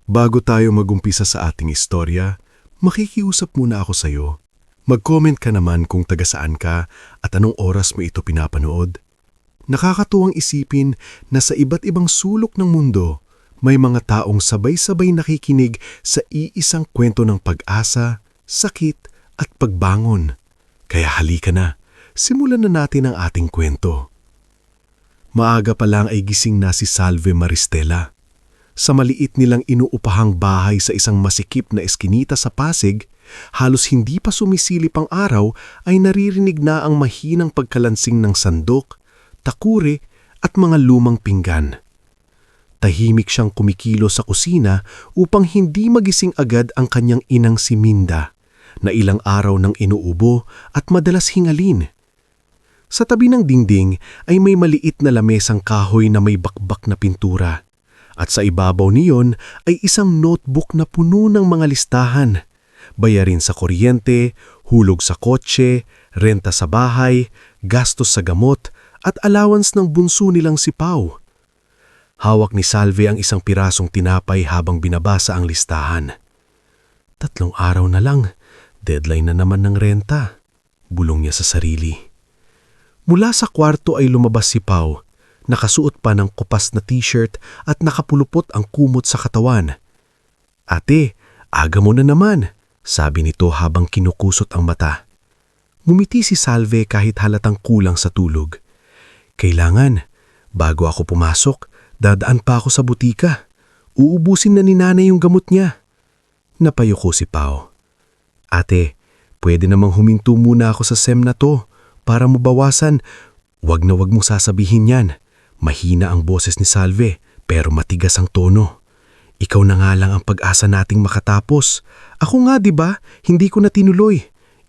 Bago tayo magumpisa sa ating istorya, makikiusap muna ako sa'yo. Mag-comment ka naman kung taga saan ka at anong oras mo ito pinapanood. Nakakatuwang isipin na sa iba't ibang sulok ng mundo, may mga taong sabay-sabay nakikinig sa iisang kwento ng pag-asa, sakit at pagbangon. Kaya halika na, simulan na natin ang ating kwento. Maaga pa lang ay gising na si Salve Maristela. Sa maliit nilang inuupahang bahay sa isang masikip na eskinita sa Pasig, halos hindi pa sumisilip ang araw ay naririnig na ang mahinang pagkalansing ng sandok, takure at mga lumang pinggan. Tahimik siyang kumikilo sa kusina upang hindi magising agad ang kanyang inang si Minda, na ilang araw nang inuubo at madalas hingalin. Sa tabi ng dingding ay may maliit na lamesang kahoy na may bakbak na pintura, at sa ibabaw niyon ay isang notebook na puno ng mga listahan, bayarin sa kuryente, hulog sa kotse, renta sa bahay, gastos sa gamot, at allowance ng bunso nilang si Pau. Hawak ni Salve ang isang pirasong tinapay habang binabasa ang listahan. 3 araw na lang, deadline na naman ng renta, bulong niya sa sarili. Mula sa kwarto ay lumabas si Pau, nakasuot pa ng kupas na t-shirt at nakapulupot ang kumot sa katawan. "Ate, aga mo na naman," sabi nito habang kinukusot ang mata. Ngumiti si Salve kahit halatang kulang sa tulog. "Kailangan, bago ako pumasok, dadaan pa ako sa butika. Uubusin na ni nanay yung gamot niya." Napayuko si Pau. "Ate, pwede namang huminto muna ako sa SEM na to para mabawasan. Wag na wag mong sasabihin yan." Mahina ang boses ni Salve pero matigas ang tono. "Ikaw na nga lang ang pag-asa nating makatapos. Ako nga, di ba? Hindi ko na tinuloy.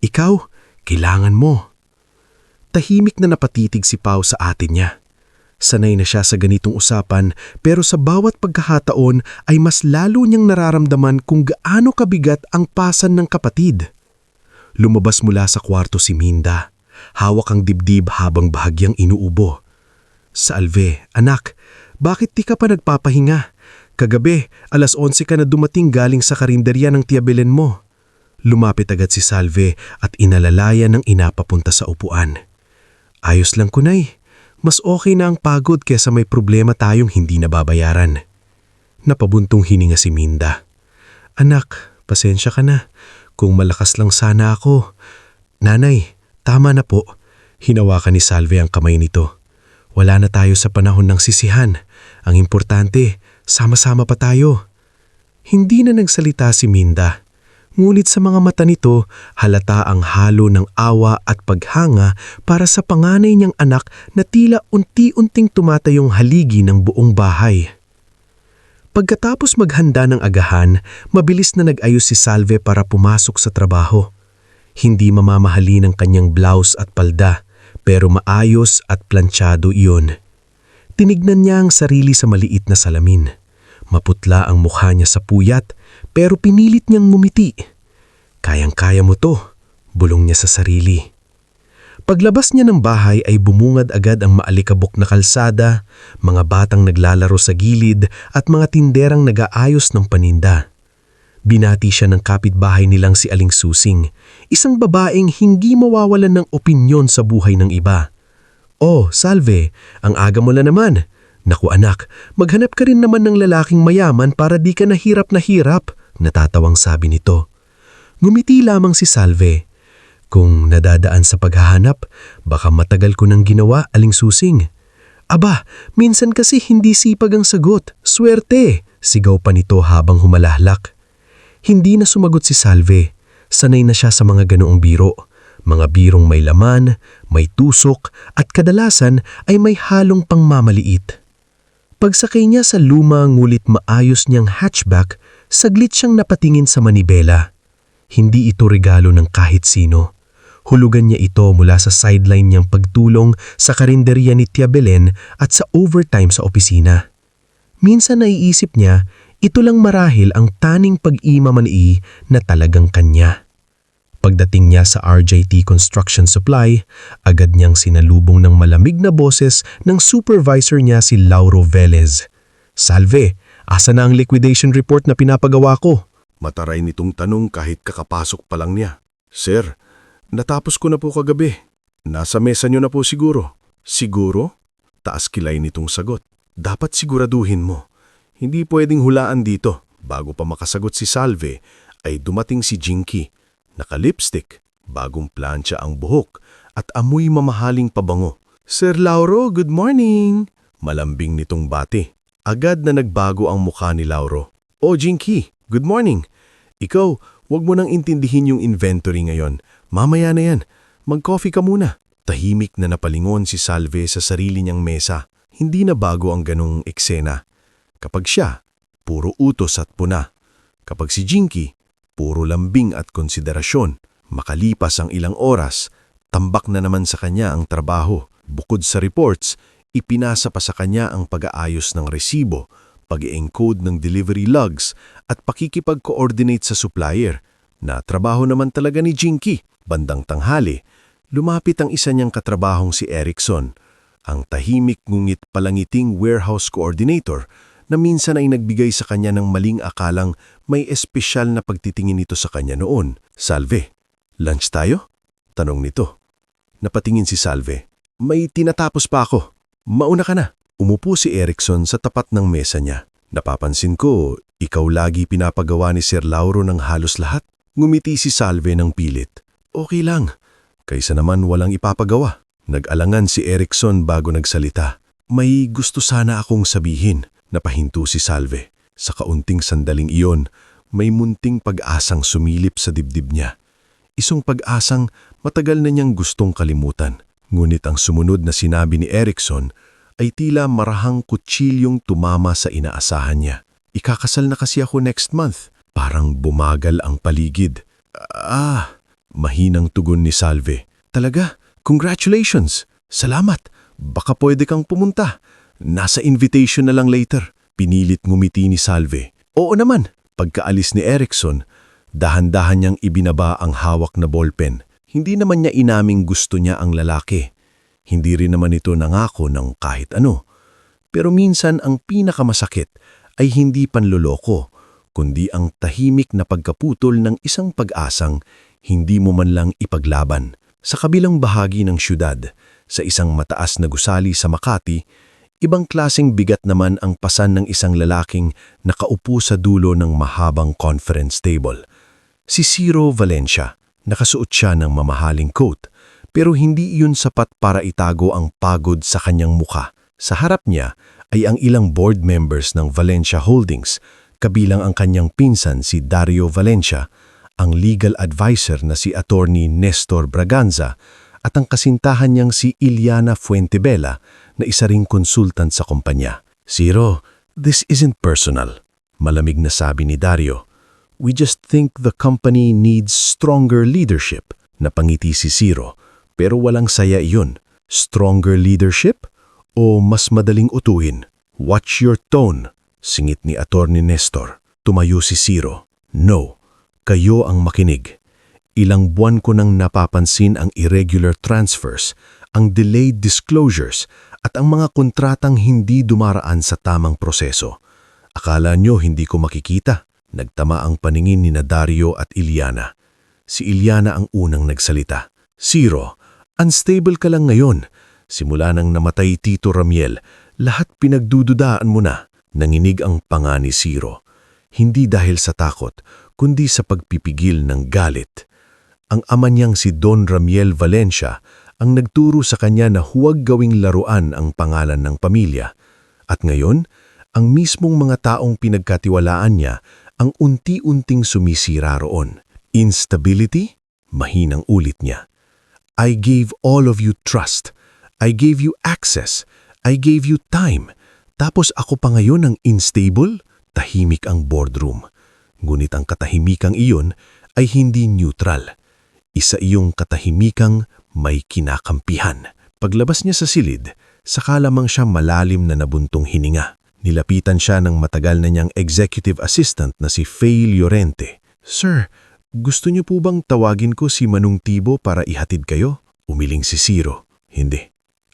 Ikaw, kailangan mo." Tahimik na napatitig si Pau sa atin niya. Sanay na siya sa ganitong usapan pero sa bawat pagkakataon ay mas lalo niyang nararamdaman kung gaano kabigat ang pasan ng kapatid. Lumabas mula sa kwarto si Minda. Hawak ang dibdib habang bahagyang inuubo. "Salve, anak, bakit di ka pa nagpapahinga? Kagabi, 11:00 ka na dumating galing sa karinderya ng Tia Belen mo." Lumapit agad si Salve at inalalayan ng ina papunta sa upuan. "Ayos lang, kunay. Mas okay na ang pagod kesa may problema tayong hindi nababayaran." Napabuntong hininga si Minda. "Anak, pasensya ka na. Kung malakas lang sana ako." "Nanay, tama na po." Hinawakan ni Salve ang kamay nito. "Wala na tayo sa panahon ng sisihan. Ang importante, sama-sama pa tayo." Hindi na nagsalita si Minda. Ngunit sa mga mata nito, halata ang halo ng awa at paghanga para sa panganay niyang anak na tila unti-unting tumatayong haligi ng buong bahay. Pagkatapos maghanda ng agahan, mabilis na nag-ayos si Salve para pumasok sa trabaho. Hindi mamamahali ng kanyang blouse at palda, pero maayos at planchado iyon. Tinignan niya ang sarili sa maliit na salamin. Maputla ang mukha niya sa puyat, pero pinilit niyang ngumiti. "Kayang-kaya mo to," bulong niya sa sarili. Paglabas niya ng bahay ay bumungad agad ang maalikabok na kalsada, mga batang naglalaro sa gilid at mga tinderang nag-aayos ng paninda. Binati siya ng kapitbahay nilang si Aling Susing, isang babaeng hindi mawawalan ng opinyon sa buhay ng iba. "Oh, Salve, ang aga mo na naman. Naku anak, maghanap ka rin naman ng lalaking mayaman para di ka nahirap na hirap," natatawang sabi nito. Ngumiti lamang si Salve. "Kung nadadaan sa paghahanap, baka matagal ko nang ginawa, Aling Susing." "Aba, minsan kasi hindi sipag ang sagot. Swerte!" sigaw pa nito habang humalahlak. Hindi na sumagot si Salve. Sanay na siya sa mga ganoong biro. Mga birong may laman, may tusok, at kadalasan ay may halong pangmamaliit. Pagsakay niya sa luma ngulit maayos niyang hatchback, saglit siyang napatingin sa manibela. Hindi ito regalo ng kahit sino. Hulugan niya ito mula sa sideline niyang pagtulong sa karinderya ni Tia Belen at sa overtime sa opisina. Minsan naiisip niya, ito lang marahil ang taning pag-imamani na talagang kanya. Pagdating niya sa RJT Construction Supply, agad niyang sinalubong ng malamig na boses ng supervisor niya si Lauro Velez. "Salve, asa na ang liquidation report na pinapagawa ko?" Mataray nitong tanong kahit kakapasok pa lang niya. "Sir, natapos ko na po kagabi. Nasa mesa niyo na po siguro." "Siguro?" Taas kilay nitong sagot. "Dapat siguraduhin mo. Hindi pwedeng hulaan dito." Bago pa makasagot si Salve, ay dumating si Jinky. Naka-lipstick, bagong plancha ang buhok, at amoy mamahaling pabango. "Sir Lauro, good morning!" Malambing nitong bati. Agad na nagbago ang mukha ni Lauro. "Oh, Jinky, good morning! Ikaw, wag mo nang intindihin yung inventory ngayon. Mamaya na yan. Mag-coffee ka muna." Tahimik na napalingon si Salve sa sarili niyang mesa. Hindi na bago ang ganong eksena. Kapag siya, puro utos at puna. Kapag si Jinky, puro lambing at konsiderasyon. Makalipas ang ilang oras, tambak na naman sa kanya ang trabaho. Bukod sa reports, ipinasa pa sa kanya ang pag-aayos ng resibo, pag-i-encode ng delivery logs, at pakikipag-coordinate sa supplier, na trabaho naman talaga ni Jinky. Bandang tanghali, lumapit ang isa niyang katrabahong si Erickson, ang tahimik ngunit palangiting warehouse coordinator, na minsan ay nagbigay sa kanya ng maling akalang may espesyal na pagtitingin nito sa kanya noon. "Salve, lunch tayo?" tanong nito. Napatingin si Salve. "May tinatapos pa ako. Mauna ka na." Umupo si Erickson sa tapat ng mesa niya. "Napapansin ko, ikaw lagi pinapagawa ni Sir Lauro ng halos lahat." Ngumiti si Salve ng pilit. "Okay lang, kaysa naman walang ipapagawa." Nag-alangan si Erickson bago nagsalita. "May gusto sana akong sabihin." Napahinto si Salve. Sa kaunting sandaling iyon, may munting pag-asang sumilip sa dibdib niya. Isang pag-asang matagal na niyang gustong kalimutan. Ngunit ang sumunod na sinabi ni Erickson ay tila marahang kutsilyong tumama sa inaasahan niya. "Ikakasal na kasi ako next month." Parang bumagal ang paligid. Mahinang tugon ni Salve. "Talaga? Congratulations! Salamat! Baka pwede kang pumunta. Nasa invitation na lang later." Pinilit ngumiti ni Salve. "Oo naman." Pagkaalis ni Erickson, dahan-dahan niyang ibinaba ang hawak na ballpen. Hindi naman niya inaming gusto niya ang lalaki. Hindi rin naman ito nangako ng kahit ano. Pero minsan ang pinakamasakit ay hindi panloloko, kundi ang tahimik na pagkaputol ng isang pag-asang hindi mo man lang ipaglaban. Sa kabilang bahagi ng syudad, sa isang mataas na gusali sa Makati, ibang klaseng bigat naman ang pasan ng isang lalaking nakaupo sa dulo ng mahabang conference table. Si Ciro Valencia. Nakasuot siya ng mamahaling coat, pero hindi iyon sapat para itago ang pagod sa kanyang muka. Sa harap niya ay ang ilang board members ng Valencia Holdings, kabilang ang kanyang pinsan si Dario Valencia, ang legal advisor na si Attorney Nestor Braganza, at ang kasintahan niyang si Iliana Fuentebella na isa ring consultant sa kumpanya. "Ciro, this isn't personal," malamig na sabi ni Dario. "We just think the company needs stronger leadership." Napangiti si Ciro, pero walang saya iyon. "Stronger leadership? O mas madaling utuhin?" "Watch your tone," singit ni Attorney Nestor. Tumayo si Ciro. "No, kayo ang makinig. Ilang buwan ko nang napapansin ang irregular transfers, ang delayed disclosures, at ang mga kontratang hindi dumaraan sa tamang proseso. Akala nyo hindi ko makikita?" Nagtama ang paningin ni Dario at Iliana. Si Iliana ang unang nagsalita. "Ciro, unstable ka lang ngayon. Simula nang namatay Tito Ramiel, lahat pinagdududaan mo na." Nanginig ang panga ni Ciro. Hindi dahil sa takot, kundi sa pagpipigil ng galit. Ang ama niyang si Don Ramiel Valencia ang nagturo sa kanya na huwag gawing laruan ang pangalan ng pamilya. At ngayon, ang mismong mga taong pinagkatiwalaan niya ang unti-unting sumisira roon. "Instability?" Mahinang ulit niya. "I gave all of you trust. I gave you access. I gave you time. Tapos ako pa ngayon ang unstable?" Tahimik ang boardroom. Ngunit ang katahimikang iyon ay hindi neutral. Isa iyong katahimikang may kinakampihan. Paglabas niya sa silid, saka lamang siya malalim na nabuntong hininga. Nilapitan siya ng matagal na niyang executive assistant na si Faye Llorente. "Sir, Gusto niyo po bang tawagin ko si Manong Tibo para ihatid kayo? Umiling si Zero. Hindi.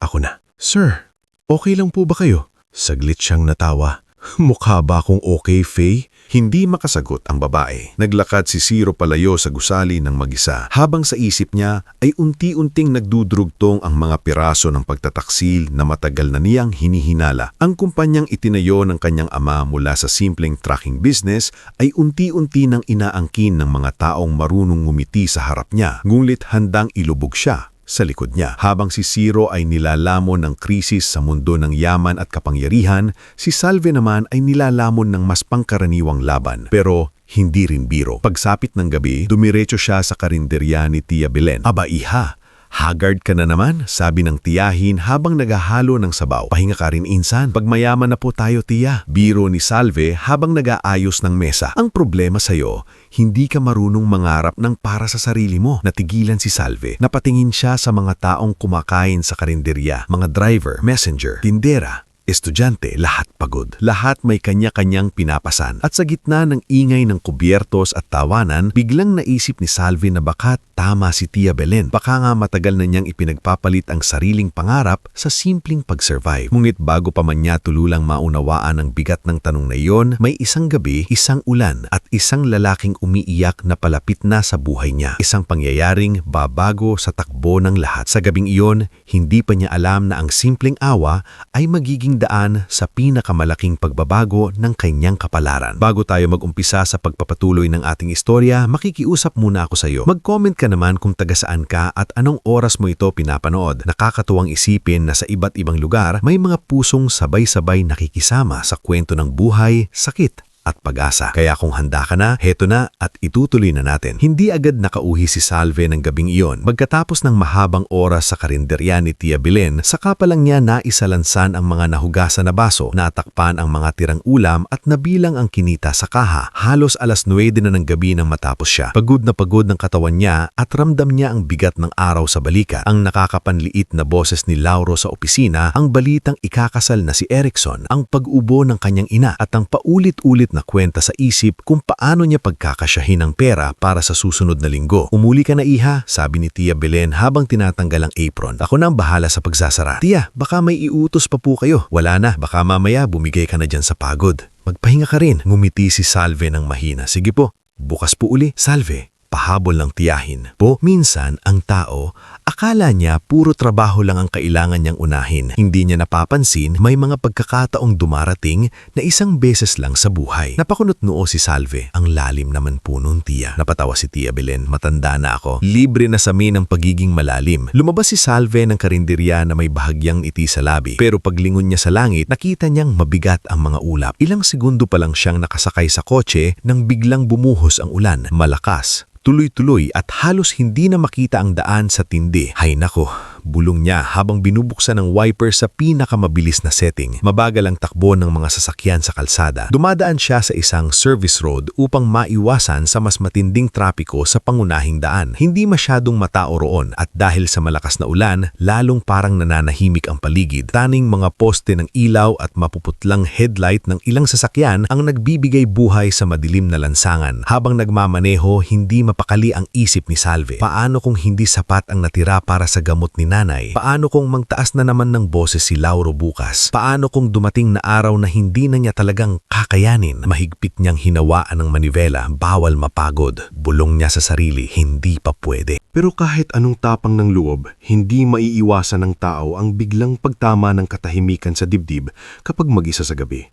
Ako na. Sir, okay lang po ba kayo? Saglit siyang natawa. Mukha ba akong okay, Faye? Hindi makasagot ang babae. Naglakad si Zero palayo sa gusali ng mag-isa. Habang sa isip niya ay unti-unting nagdudrugtong ang mga piraso ng pagtataksil na matagal na niyang hinihinala. Ang kumpanyang itinayo ng kanyang ama mula sa simpleng trucking business ay unti-unti nang inaangkin ng mga taong marunong ngumiti sa harap niya, ngunit handang ilubog siya sa likod niya. Habang si Zero ay nilalamon ng krisis sa mundo ng yaman at kapangyarihan, si Salve naman ay nilalamon ng mas pangkaraniwang laban. Pero hindi rin biro. Pagsapit ng gabi, dumiretso siya sa karinderya ni Tia Belen. Aba iha, haggard ka na naman, sabi ng tiyahin habang naghahalo ng sabaw. Pahinga ka rin insan, pagmayaman na po tayo tiya. Biro ni Salve habang nag-aayos ng mesa. Ang problema sa'yo, hindi ka marunong mangarap ng para sa sarili mo. Natigilan si Salve. Napatingin siya sa mga taong kumakain sa karinderya, mga driver, messenger, tindera, estudyante, lahat pagod. Lahat may kanya-kanyang pinapasan. At sa gitna ng ingay ng kubyertos at tawanan, biglang naisip ni Salve na baka tama si Tia Belen. Baka nga matagal na niyang ipinagpapalit ang sariling pangarap sa simpleng pag-survive. Ngunit bago pa man niya tululang maunawaan ang bigat ng tanong na iyon, may isang gabi, isang ulan at isang lalaking umiiyak na palapit na sa buhay niya. Isang pangyayaring babago sa takbo ng lahat. Sa gabing iyon, hindi pa niya alam na ang simpleng awa ay magiging daan sa pinakamalaking pagbabago ng kanyang kapalaran. Bago tayo mag-umpisa sa pagpapatuloy ng ating istorya, makikiusap muna ako sa iyo. Mag-comment ka naman kung taga saan ka at anong oras mo ito pinapanood. Nakakatuwang isipin na sa iba't ibang lugar may mga pusong sabay-sabay nakikisama sa kwento ng buhay, sakit at pag-asa. Kaya kung handa ka na, heto na at itutuloy na natin. Hindi agad nakauhi si Salve ng gabing iyon. Magkatapos ng mahabang oras sa karinderya ni Tia Belen, saka pa lang niya naisalansan ang mga nahugasan na baso, natakpan ang mga tirang ulam at nabilang ang kinita sa kaha. Halos 9:00 na ng gabi nang matapos siya. Pagod na pagod ng katawan niya at ramdam niya ang bigat ng araw sa balikat. Ang nakakapanliit na boses ni Lauro sa opisina, ang balitang ikakasal na si Erickson, ang pag-ubo ng kanyang ina at ang paulit-ulit na kwenta sa isip kung paano niya pagkakasyahin ang pera para sa susunod na linggo. Umuli ka na iha, sabi ni Tia Belen habang tinatanggal ang apron. Ako na ang bahala sa pagsasara. Tia, baka may iutos pa po kayo. Wala na, baka mamaya bumigay ka na dyan sa pagod. Magpahinga ka rin. Ngumiti si Salve ng mahina. Sige po, bukas po uli. Salve, pahabol ng tiyahin. Po, minsan ang tao, akala niya puro trabaho lang ang kailangan niyang unahin. Hindi niya napapansin may mga pagkakataong dumarating na isang beses lang sa buhay. Napakunot noo si Salve. Ang lalim naman po nun, Tia. Napatawa si Tia Belen. Matanda na ako. Libre na sa amin ang pagiging malalim. Lumabas si Salve ng karinderya na may bahagyang iti sa labi. Pero paglingon niya sa langit, nakita niyang mabigat ang mga ulap. Ilang segundo pa lang siyang nakasakay sa kotse nang biglang bumuhos ang ulan. Malakas, tuloy-tuloy at halos hindi na makita ang daan sa tindi. Hay nako, bulong niya habang binubuksan ng wiper sa pinakamabilis na setting. Mabagal ang takbo ng mga sasakyan sa kalsada. Dumadaan siya sa isang service road upang maiwasan sa mas matinding trapiko sa pangunahing daan. Hindi masyadong matao roon at dahil sa malakas na ulan, lalong parang nananahimik ang paligid. Taning mga poste ng ilaw at mapuputlang headlight ng ilang sasakyan ang nagbibigay buhay sa madilim na lansangan. Habang nagmamaneho, hindi mapakali ang isip ni Salve. Paano kung hindi sapat ang natira para sa gamot ni nanay? Paano kung magtaas na naman ng boses si Lauro bukas? Paano kung dumating na araw na hindi na niya talagang kakayanin? Mahigpit niyang hinawaan ng manivela, bawal mapagod. Bulong niya sa sarili, hindi pa pwede. Pero kahit anong tapang ng loob, hindi maiiwasan ng tao ang biglang pagtama ng katahimikan sa dibdib kapag mag-isa sa gabi.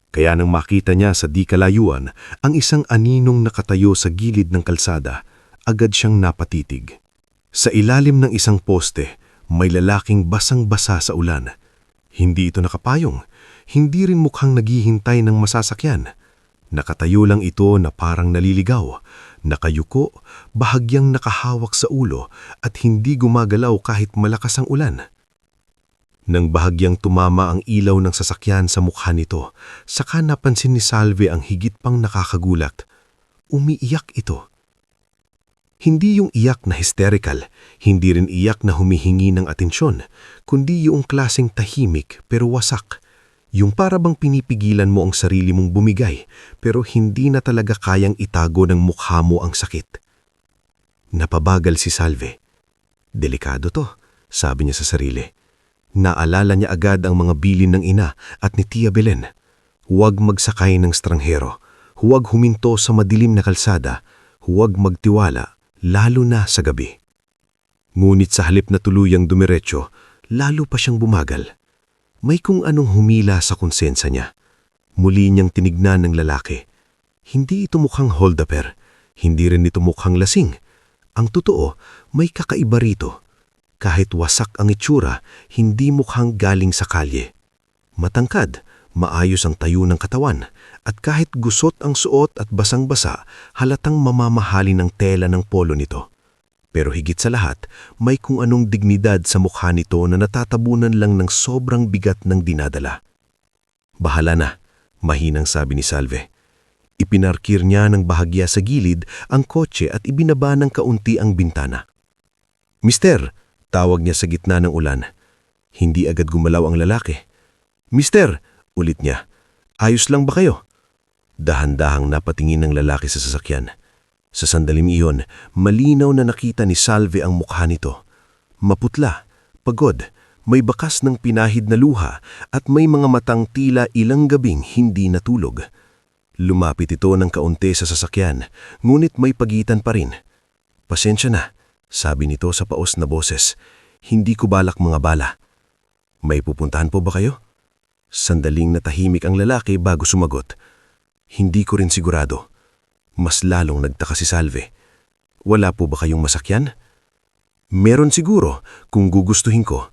Kaya nang makita niya sa di kalayuan ang isang aninong nakatayo sa gilid ng kalsada, agad siyang napatitig. Sa ilalim ng isang poste, may lalaking basang-basa sa ulan. Hindi ito nakapayong, hindi rin mukhang naghihintay ng masasakyan. Nakatayo lang ito na parang naliligaw, nakayuko, bahagyang nakahawak sa ulo at hindi gumagalaw kahit malakas ang ulan. Nang bahagyang tumama ang ilaw ng sasakyan sa mukha nito, saka napansin ni Salve ang higit pang nakakagulat. Umiiyak ito. Hindi yung iyak na hysterical, hindi rin iyak na humihingi ng atensyon, kundi yung klaseng tahimik pero wasak. Yung para bang pinipigilan mo ang sarili mong bumigay, pero hindi na talaga kayang itago ng mukha mo ang sakit. Napabagal si Salve. Delikado to, sabi niya sa sarili. Naalala niya agad ang mga bilin ng ina at ni Tia Belen. Huwag magsakay ng stranghero. Huwag huminto sa madilim na kalsada. Huwag magtiwala, lalo na sa gabi. Ngunit sa halip na tuluyang dumiretso, lalo pa siyang bumagal. May kung anong humila sa konsensa niya. Muli niyang tinignan ng lalaki. Hindi ito mukhang hold-upper. Hindi rin ito mukhang lasing. Ang totoo, may kakaiba rito. Kahit wasak ang itsura, hindi mukhang galing sa kalye. Matangkad, maayos ang tayo ng katawan, at kahit gusot ang suot at basang-basa, halatang mamamahali ng tela ng polo nito. Pero higit sa lahat, may kung anong dignidad sa mukha nito na natatabunan lang ng sobrang bigat ng dinadala. Bahala na, mahinang sabi ni Salve. Ipinarkir niya ng bahagya sa gilid ang kotse at ibinaba ng kaunti ang bintana. "Mister!" tawag niya sa gitna ng ulan. Hindi agad gumalaw ang lalaki. "Mister!" ulit niya. "Ayos lang ba kayo?" Dahan-dahang napatingin ng lalaki sa sasakyan. Sa sandaling iyon, malinaw na nakita ni Salve ang mukha nito. Maputla, pagod, may bakas ng pinahid na luha at may mga matang tila ilang gabing hindi natulog. Lumapit ito ng kaunti sa sasakyan, ngunit may pagitan pa rin. "Pasensya na," sabi nito sa paos na boses. "Hindi ko balak mga bala." "May pupuntahan po ba kayo?" Sandaling natahimik ang lalaki bago sumagot. "Hindi ko rin sigurado." Mas lalong nagtaka si Salve. "Wala po ba kayong masakyan?" "Meron siguro kung gugustuhin ko."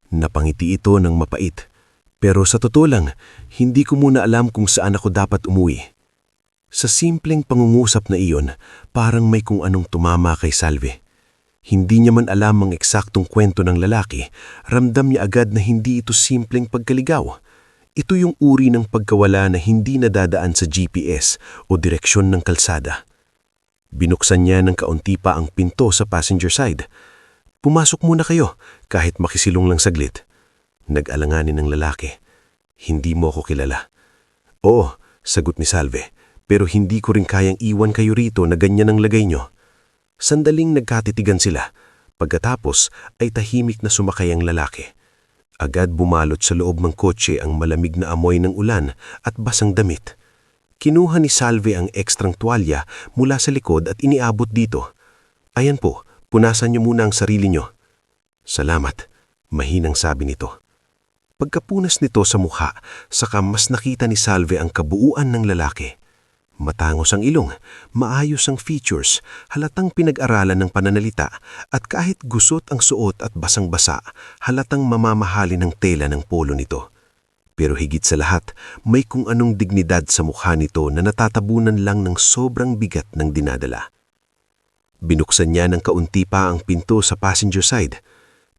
Napangiti ito ng mapait. "Pero sa totoo lang, hindi ko muna alam kung saan ako dapat umuwi." Sa simpleng pangungusap na iyon, parang may kung anong tumama kay Salve. Hindi niya man alam ang eksaktong kwento ng lalaki, ramdam niya agad na hindi ito simpleng pagkaligaw. Ito yung uri ng pagkawala na hindi nadadaan sa GPS o direksyon ng kalsada. Binuksan niya ng kaunti pa ang pinto sa passenger side. "Pumasok muna kayo, kahit makisilong lang saglit." Nag-alanganin ng lalaki. "Hindi mo ako kilala." "Oo," sagot ni Salve, "pero hindi ko rin kayang iwan kayo rito na ganyan ang lagay nyo." Sandaling nagkatitigan sila. Pagkatapos ay tahimik na sumakay ang lalaki. Agad bumalot sa loob ng kotse ang malamig na amoy ng ulan at basang damit. Kinuha ni Salve ang ekstrang tuwalya mula sa likod at iniabot dito. "Ayan po, punasan niyo muna ang sarili niyo." "Salamat," mahinang sabi nito. Pagkapunas nito sa mukha, saka mas nakita ni Salve ang kabuuan ng lalaki. Matangos ang ilong, maayos ang features, halatang pinag-aralan ng pananalita, at kahit gusot ang suot at basang-basa, halatang mamamahali ng tela ng polo nito. Pero higit sa lahat, may kung anong dignidad sa mukha nito na natatabunan lang ng sobrang bigat ng dinadala. Binuksan niya ng kaunti pa ang pinto sa passenger side.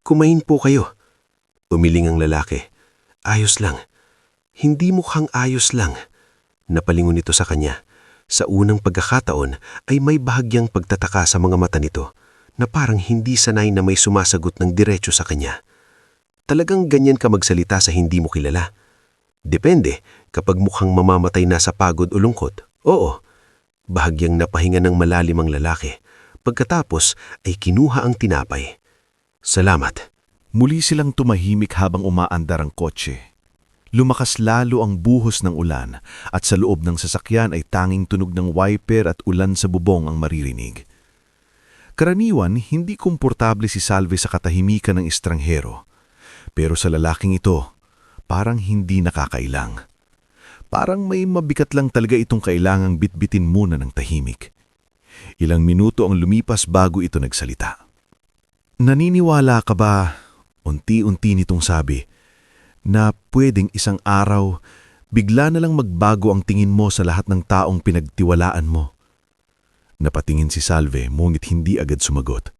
"Kumain po kayo." Umiling ang lalaki. "Ayos lang." "Hindi mukhang ayos lang." Napalingon ito sa kanya. Sa unang pagkakataon ay may bahagyang pagtataka sa mga mata nito na parang hindi sanay na may sumasagot ng diretso sa kanya. "Talagang ganyan ka magsalita sa hindi mo kilala?" "Depende, kapag mukhang mamamatay na sa pagod o lungkot, oo." Bahagyang napahinga ng malalim ang lalaki. Pagkatapos ay kinuha ang tinapay. "Salamat." Muli silang tumahimik habang umaandar ang kotse. Lumakas lalo ang buhos ng ulan at sa loob ng sasakyan ay tanging tunog ng wiper at ulan sa bubong ang maririnig. Karaniwan, hindi komportable si Salve sa katahimikan ng estranghero. Pero sa lalaking ito, parang hindi nakakailang. Parang may mabigat lang talaga itong kailangang bitbitin muna ng tahimik. Ilang minuto ang lumipas bago ito nagsalita. "Naniniwala ka ba," unti-unti nitong sabi, "na pwedeng isang araw, bigla na lang magbago ang tingin mo sa lahat ng taong pinagtiwalaan mo?" Napatingin si Salve, ngunit hindi agad sumagot.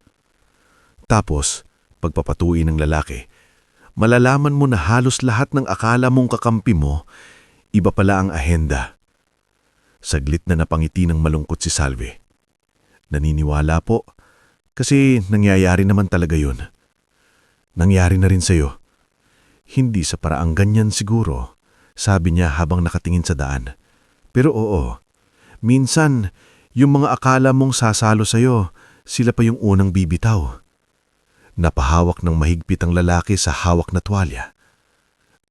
Tapos, pagpapatuloy ng lalaki, "Malalaman mo na halos lahat ng akala mong kakampi mo, iba pala ang ahenda." Saglit na napangiti ng malungkot si Salve. "Naniniwala po, kasi nangyayari naman talaga yun. Nangyari na rin sa'yo." "Hindi sa paraang ganyan siguro," sabi niya habang nakatingin sa daan. "Pero oo, minsan, yung mga akala mong sasalo sa'yo, sila pa yung unang bibitaw. Napahawak ng mahigpit ang lalaki sa hawak na tuwalya.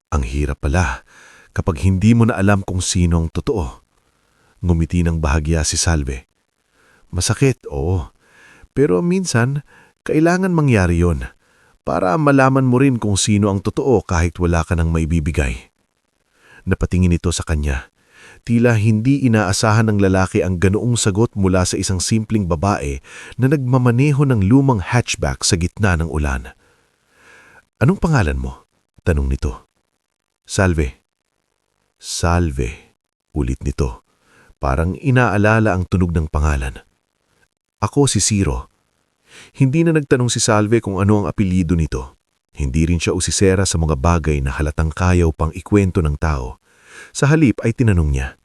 Ang hirap pala kapag hindi mo na alam kung sino ang totoo. Ngumiti ng bahagya si Salve. Masakit, oo. Pero minsan, kailangan mangyari yon para malaman mo rin kung sino ang totoo kahit wala ka nang maibibigay. Napatingin ito sa kanya. Tila hindi inaasahan ng lalaki ang ganoong sagot mula sa isang simpleng babae na nagmamaneho ng lumang hatchback sa gitna ng ulan. Anong pangalan mo? Tanong nito. Salve. Salve, ulit nito. Parang inaalala ang tunog ng pangalan. Ako si Ciro. Hindi na nagtanong si Salve kung ano ang apelyido nito. Hindi rin siya usisera sa mga bagay na halatang kayaw pang ikwento ng tao. Sa halip ay tinanong niya,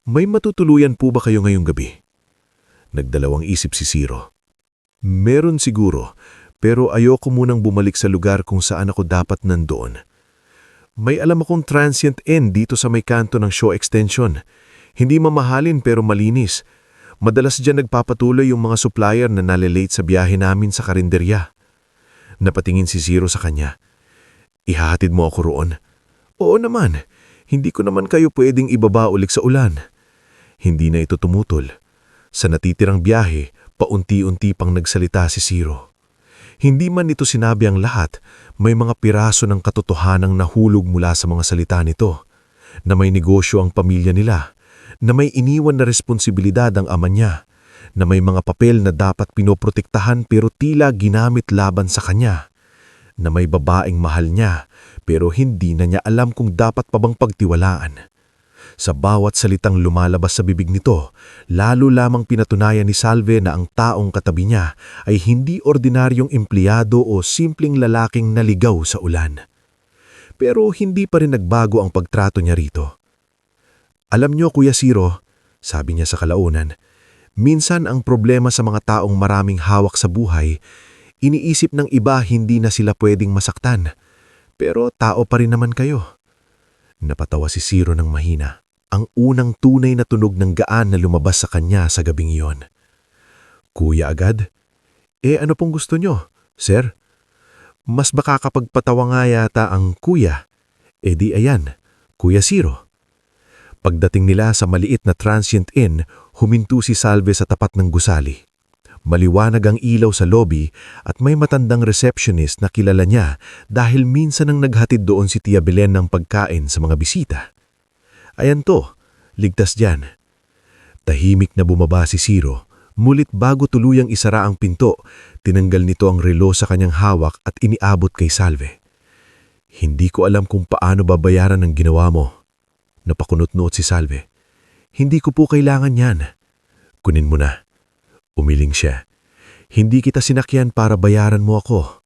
"May matutuluyan po ba kayo ngayong gabi?" Nagdalawang isip si Ciro. Meron siguro, pero ayoko munang bumalik sa lugar kung saan ako dapat nandoon. May alam akong transient inn dito sa may kanto ng Shaw Extension. Hindi mamahalin pero malinis. Madalas dyan nagpapatuloy yung mga supplier na nalilate sa biyahe namin sa karinderya. Napatingin si Ciro sa kanya. Ihahatid mo ako roon? Oo naman. Hindi ko naman kayo pwedeng ibaba ulit sa ulan. Hindi na ito tumutol. Sa natitirang biyahe, paunti-unti pang nagsalita si Ciro. Hindi man ito sinabi ang lahat, may mga piraso ng katotohanang nahulog mula sa mga salita nito. Na may negosyo ang pamilya nila, na may iniwan na responsibilidad ang ama niya, na may mga papel na dapat pinoprotektahan pero tila ginamit laban sa kanya, na may babaeng mahal niya pero hindi na niya alam kung dapat pa bang pagtiwalaan. Sa bawat salitang lumalabas sa bibig nito, lalo lamang pinatunayan ni Salve na ang taong katabi niya ay hindi ordinaryong empleyado o simpleng lalaking naligaw sa ulan. Pero hindi pa rin nagbago ang pagtrato niya rito. Alam niyo, Kuya Ciro, sabi niya sa kalaunan, minsan ang problema sa mga taong maraming hawak sa buhay, iniisip ng iba hindi na sila pwedeng masaktan. Pero tao pa rin naman kayo. Napatawa si Ciro ng mahina, ang unang tunay na tunog ng gaan na lumabas sa kanya sa gabing iyon. Kuya agad? Ano pong gusto niyo, sir? Mas baka kapag patawa nga yata ang kuya. Di ayan, Kuya Ciro. Pagdating nila sa maliit na transient inn, huminto si Salve sa tapat ng gusali. Maliwanag ang ilaw sa lobby at may matandang receptionist na kilala niya dahil minsan nang naghatid doon si Tia Belen ng pagkain sa mga bisita. Ayan to, ligtas dyan. Tahimik na bumaba si Ciro, mulit bago tuluyang isara ang pinto, tinanggal nito ang relo sa kanyang hawak at iniabot kay Salve. Hindi ko alam kung paano babayaran ang ginawa mo. Napakunot-not si Salve. Hindi ko po kailangan yan. Kunin mo na. Umiling siya. Hindi kita sinakyan para bayaran mo ako.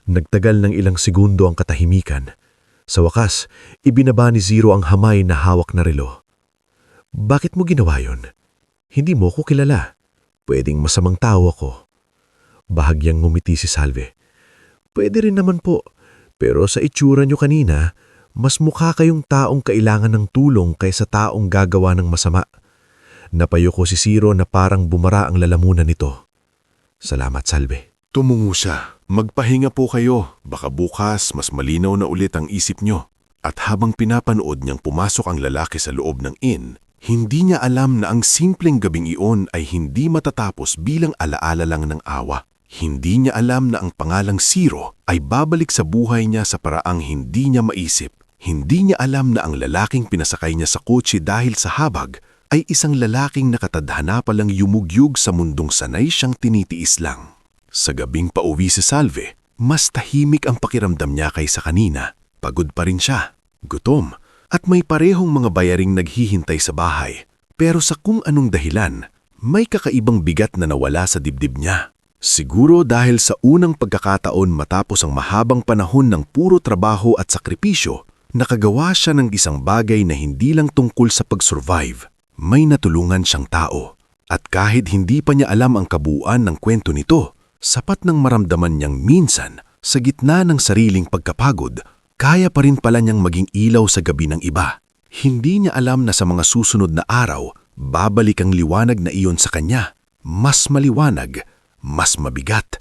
Nagtagal ng ilang segundo ang katahimikan. Sa wakas, ibinaba ni Ciro ang hamay na hawak na relo. Bakit mo ginawa yon? Hindi mo ko kilala. Pwedeng masamang tao ako. Bahagyang ngumiti si Salve. Pwede rin naman po. Pero sa itsura nyo kanina, mas mukha kayong taong kailangan ng tulong kaysa taong gagawa ng masama. Napayo ko si Ciro na parang bumara ang lalamunan nito. Salamat, Salve. Tumungo siya. Magpahinga po kayo. Baka bukas mas malinaw na ulit ang isip nyo. At habang pinapanood niyang pumasok ang lalaki sa loob ng inn, hindi niya alam na ang simpleng gabing iyon ay hindi matatapos bilang alaala lang ng awa. Hindi niya alam na ang pangalang Ciro ay babalik sa buhay niya sa paraang hindi niya maisip. Hindi niya alam na ang lalaking pinasakay niya sa kotse dahil sa habag ay isang lalaking nakatadhana palang yumugyug sa mundong sanay siyang tinitiis lang. Sa gabing pauwi si Salve, mas tahimik ang pakiramdam niya kaysa kanina. Pagod pa rin siya, gutom, at may parehong mga bayaring naghihintay sa bahay. Pero sa kung anong dahilan, may kakaibang bigat na nawala sa dibdib niya. Siguro dahil sa unang pagkakataon matapos ang mahabang panahon ng puro trabaho at sakripisyo, nakagawa siya ng isang bagay na hindi lang tungkol sa pag-survive. May natulungan siyang tao. At kahit hindi pa niya alam ang kabuuan ng kwento nito, sapat nang maramdaman niyang minsan, sa gitna ng sariling pagkapagod, kaya pa rin pala niyang maging ilaw sa gabi ng iba. Hindi niya alam na sa mga susunod na araw, babalik ang liwanag na iyon sa kanya. Mas maliwanag, mas mabigat,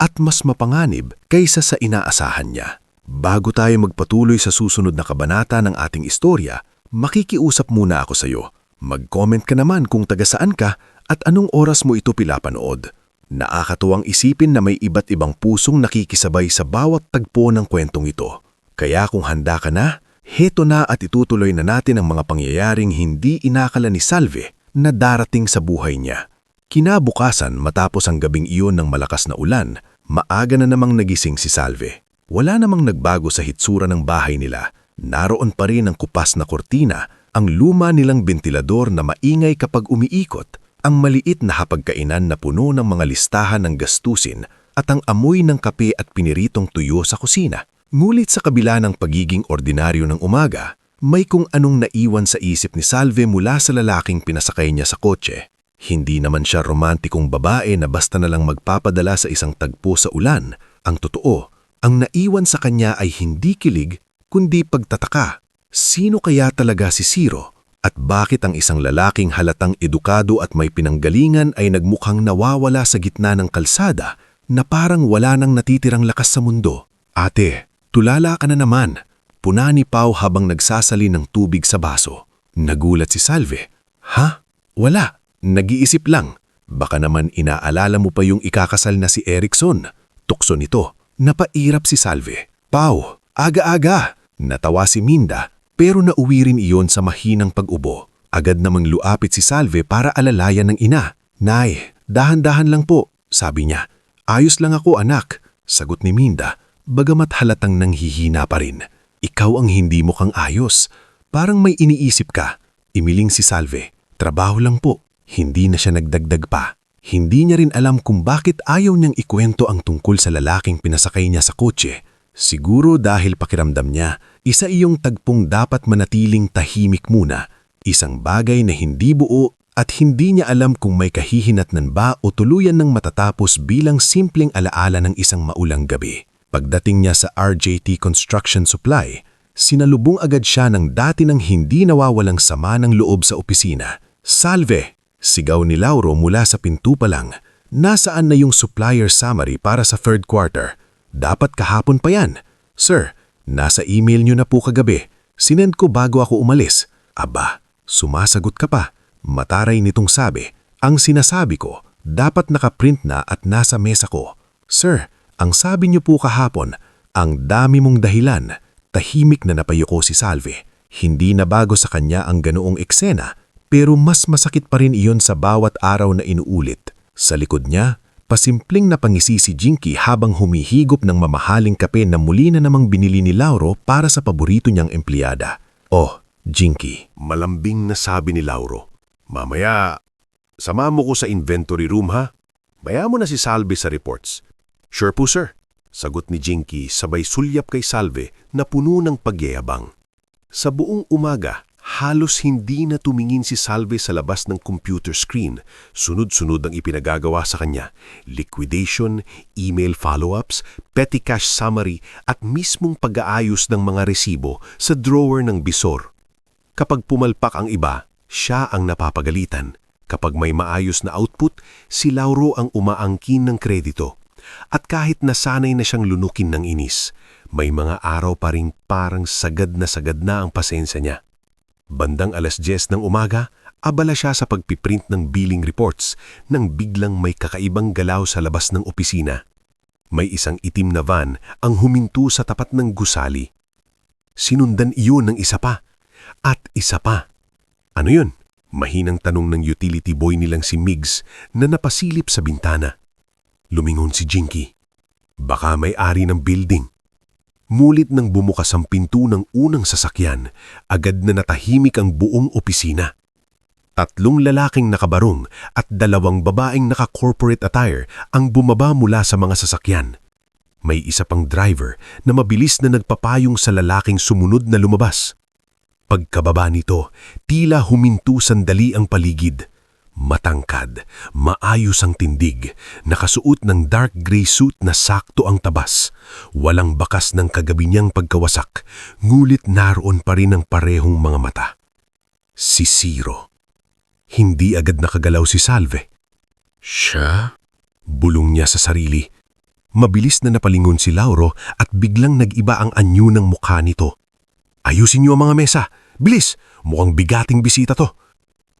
at mas mapanganib kaysa sa inaasahan niya. Bago tayo magpatuloy sa susunod na kabanata ng ating istorya, makikiusap muna ako sa iyo. Mag-comment ka naman kung taga saan ka at anong oras mo ito pinapanood. Nakakatuwang isipin na may iba't ibang pusong nakikisabay sa bawat tagpo ng kwentong ito. Kaya kung handa ka na, heto na at itutuloy na natin ang mga pangyayaring hindi inakala ni Salve na darating sa buhay niya. Kinabukasan matapos ang gabing iyon ng malakas na ulan, maaga na namang nagising si Salve. Wala namang nagbago sa hitsura ng bahay nila. Naroon pa rin ang kupas na kortina, ang luma nilang bentilador na maingay kapag umiikot, ang maliit na hapagkainan na puno ng mga listahan ng gastusin at ang amoy ng kape at piniritong tuyo sa kusina. Ngulit sa kabila ng pagiging ordinaryo ng umaga, may kung anong naiwan sa isip ni Salve mula sa lalaking pinasakay niya sa kotse. Hindi naman siya romantikong babae na basta na lang magpapadala sa isang tagpo sa ulan. Ang totoo, ang naiwan sa kanya ay hindi kilig, kundi pagtataka. Sino kaya talaga si Ciro? At bakit ang isang lalaking halatang edukado at may pinanggalingan ay nagmukhang nawawala sa gitna ng kalsada na parang wala nang natitirang lakas sa mundo? Ate, tulala ka na naman. Puna ni Pao habang nagsasali ng tubig sa baso. Nagulat si Salve. Ha? Wala. Nag-iisip lang. Baka naman inaalala mo pa yung ikakasal na si Erickson. Tukso nito. Napairap si Salve. Pao, aga-aga. Natawa si Minda pero nauwi rin iyon sa mahinang pag-ubo. Agad namang luapit si Salve para alalayan ng ina. Nay, dahan-dahan lang po, sabi niya. Ayos lang ako anak, sagot ni Minda, bagamat halatang nanghihina pa rin. Ikaw ang hindi mo kang ayos. Parang may iniisip ka. Imiling si Salve. Trabaho lang po. Hindi na siya nagdagdag pa. Hindi niya rin alam kung bakit ayaw niyang ikwento ang tungkol sa lalaking pinasakay niya sa kotse. Siguro dahil pakiramdam niya, isa iyong tagpong dapat manatiling tahimik muna. Isang bagay na hindi buo at hindi niya alam kung may kahihinatnan ba o tuluyan ng matatapos bilang simpleng alaala ng isang maulang gabi. Pagdating niya sa RJT Construction Supply, sinalubong agad siya ng dati ng hindi nawawalang sama ng loob sa opisina. Salve! Sigaw ni Lauro mula sa pinto pa lang. Nasaan na yung supplier summary para sa third quarter? Dapat kahapon pa yan. Sir, nasa email nyo na po kagabi. Sinend ko bago ako umalis. Aba, sumasagot ka pa. Mataray nitong sabi. Ang sinasabi ko, dapat nakaprint na at nasa mesa ko. Sir, ang sabi nyo po kahapon, ang dami mong dahilan. Tahimik na napayuko si Salve. Hindi na bago sa kanya ang ganoong eksena. Pero mas masakit pa rin iyon sa bawat araw na inuulit. Sa likod niya, pasimpleng napangisi si Jinky habang humihigop ng mamahaling kape na muli na namang binili ni Lauro para sa paborito niyang empleyada. Oh, Jinky. Malambing na sabi ni Lauro. Mamaya, sama mo ko sa inventory room ha? Baya mo na si Salve sa reports. Sure po sir. Sagot ni Jinky sabay sulyap kay Salve na puno ng pagyayabang. Sa buong umaga, halos hindi na tumingin si Salve sa labas ng computer screen. Sunod-sunod ang ipinagagawa sa kanya. Liquidation, email follow-ups, petty cash summary at mismong pag-aayos ng mga resibo sa drawer ng bisor. Kapag pumalpak ang iba, siya ang napapagalitan. Kapag may maayos na output, si Lauro ang umaangkin ng kredito. At kahit nasanay na siyang lunukin ng inis, may mga araw pa ring parang sagad na ang pasensya niya. Bandang 10:00 ng umaga, abala siya sa pagpiprint ng billing reports nang biglang may kakaibang galaw sa labas ng opisina. May isang itim na van ang huminto sa tapat ng gusali. Sinundan iyon ng isa pa. At isa pa. Ano yun? Mahinang tanong ng utility boy nilang si Migs na napasilip sa bintana. Lumingon si Jinky. Baka may-ari ng building. Mulit nang bumukas ang pinto ng unang sasakyan, agad na natahimik ang buong opisina. 3 lalaking nakabarong at 2 babaeng naka-corporate attire ang bumaba mula sa mga sasakyan. May isa pang driver na mabilis na nagpapayong sa lalaking sumunod na lumabas. Pagkababa nito, tila huminto sandali ang paligid. Matangkad, maayos ang tindig, nakasuot ng dark gray suit na sakto ang tabas. Walang bakas ng kagabi niyang pagkawasak, ngulit naroon pa rin ang parehong mga mata. Si Ciro. Hindi agad nakagalaw si Salve. Siya? Bulong niya sa sarili. Mabilis na napalingon si Lauro at biglang nag-iba ang anyo ng mukha nito. Ayusin niyo ang mga mesa. Bilis! Mukhang bigating bisita to.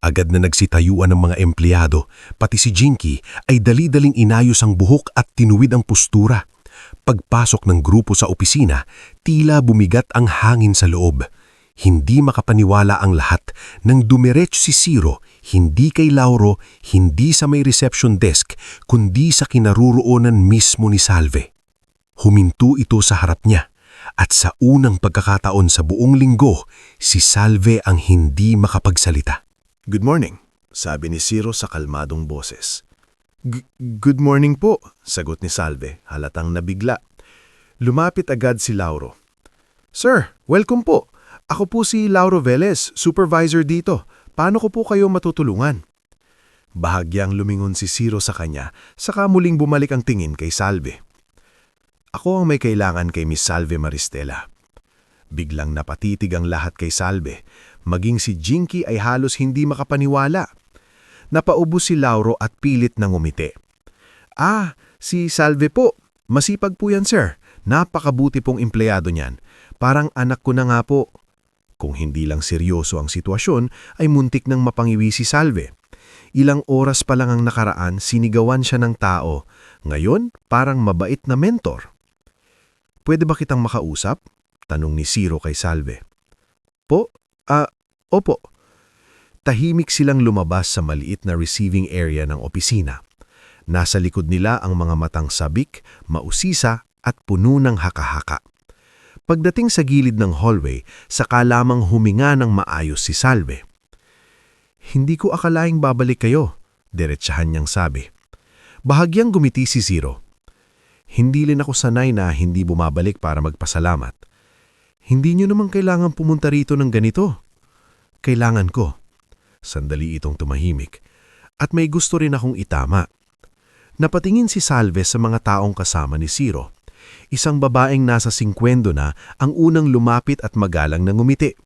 Agad na nagsitayuan ng mga empleyado, pati si Jinky ay dali-daling inayos ang buhok at tinuwid ang postura. Pagpasok ng grupo sa opisina, tila bumigat ang hangin sa loob. Hindi makapaniwala ang lahat nang dumiretso si Ciro, hindi kay Lauro, hindi sa may reception desk, kundi sa kinaruroonan mismo ni Salve. Huminto ito sa harap niya. At sa unang pagkakataon sa buong linggo, si Salve ang hindi makapagsalita. Good morning, sabi ni Ciro sa kalmadong boses. Good morning po, sagot ni Salve, halatang nabigla. Lumapit agad si Lauro. Sir, welcome po. Ako po si Lauro Velez, supervisor dito. Paano ko po kayo matutulungan? Bahagyang lumingon si Ciro sa kanya, saka muling bumalik ang tingin kay Salve. Ako ang may kailangan kay Miss Salve Maristela. Biglang napatitig ang lahat kay Salve, maging si Jinky ay halos hindi makapaniwala. Napaubos si Lauro at pilit nang ngumiti. Si Salve po. Masipag po yan, sir. Napakabuti pong empleyado niyan. Parang anak ko na nga po. Kung hindi lang seryoso ang sitwasyon, ay muntik nang mapangiwi si Salve. Ilang oras pa lang ang nakaraan, sinigawan siya ng tao. Ngayon, parang mabait na mentor. Pwede ba kitang makausap? Tanong ni Ciro kay Salve. Opo. Tahimik silang lumabas sa maliit na receiving area ng opisina. Nasa likod nila ang mga matang sabik, mausisa at puno ng haka-haka. Pagdating sa gilid ng hallway, saka lamang huminga ng maayos si Salve. Hindi ko akalaing babalik kayo, diretsahan niyang sabi. Bahagyang gumiti si Ciro. Hindi rin ako sanay na hindi bumabalik para magpasalamat. Hindi niyo naman kailangan pumunta rito ng ganito. Kailangan ko. Sandali itong tumahimik. At may gusto rin akong itama. Napatingin si Salve sa mga taong kasama ni Ciro. Isang babaeng nasa 50 na ang unang lumapit at magalang na ngumiti.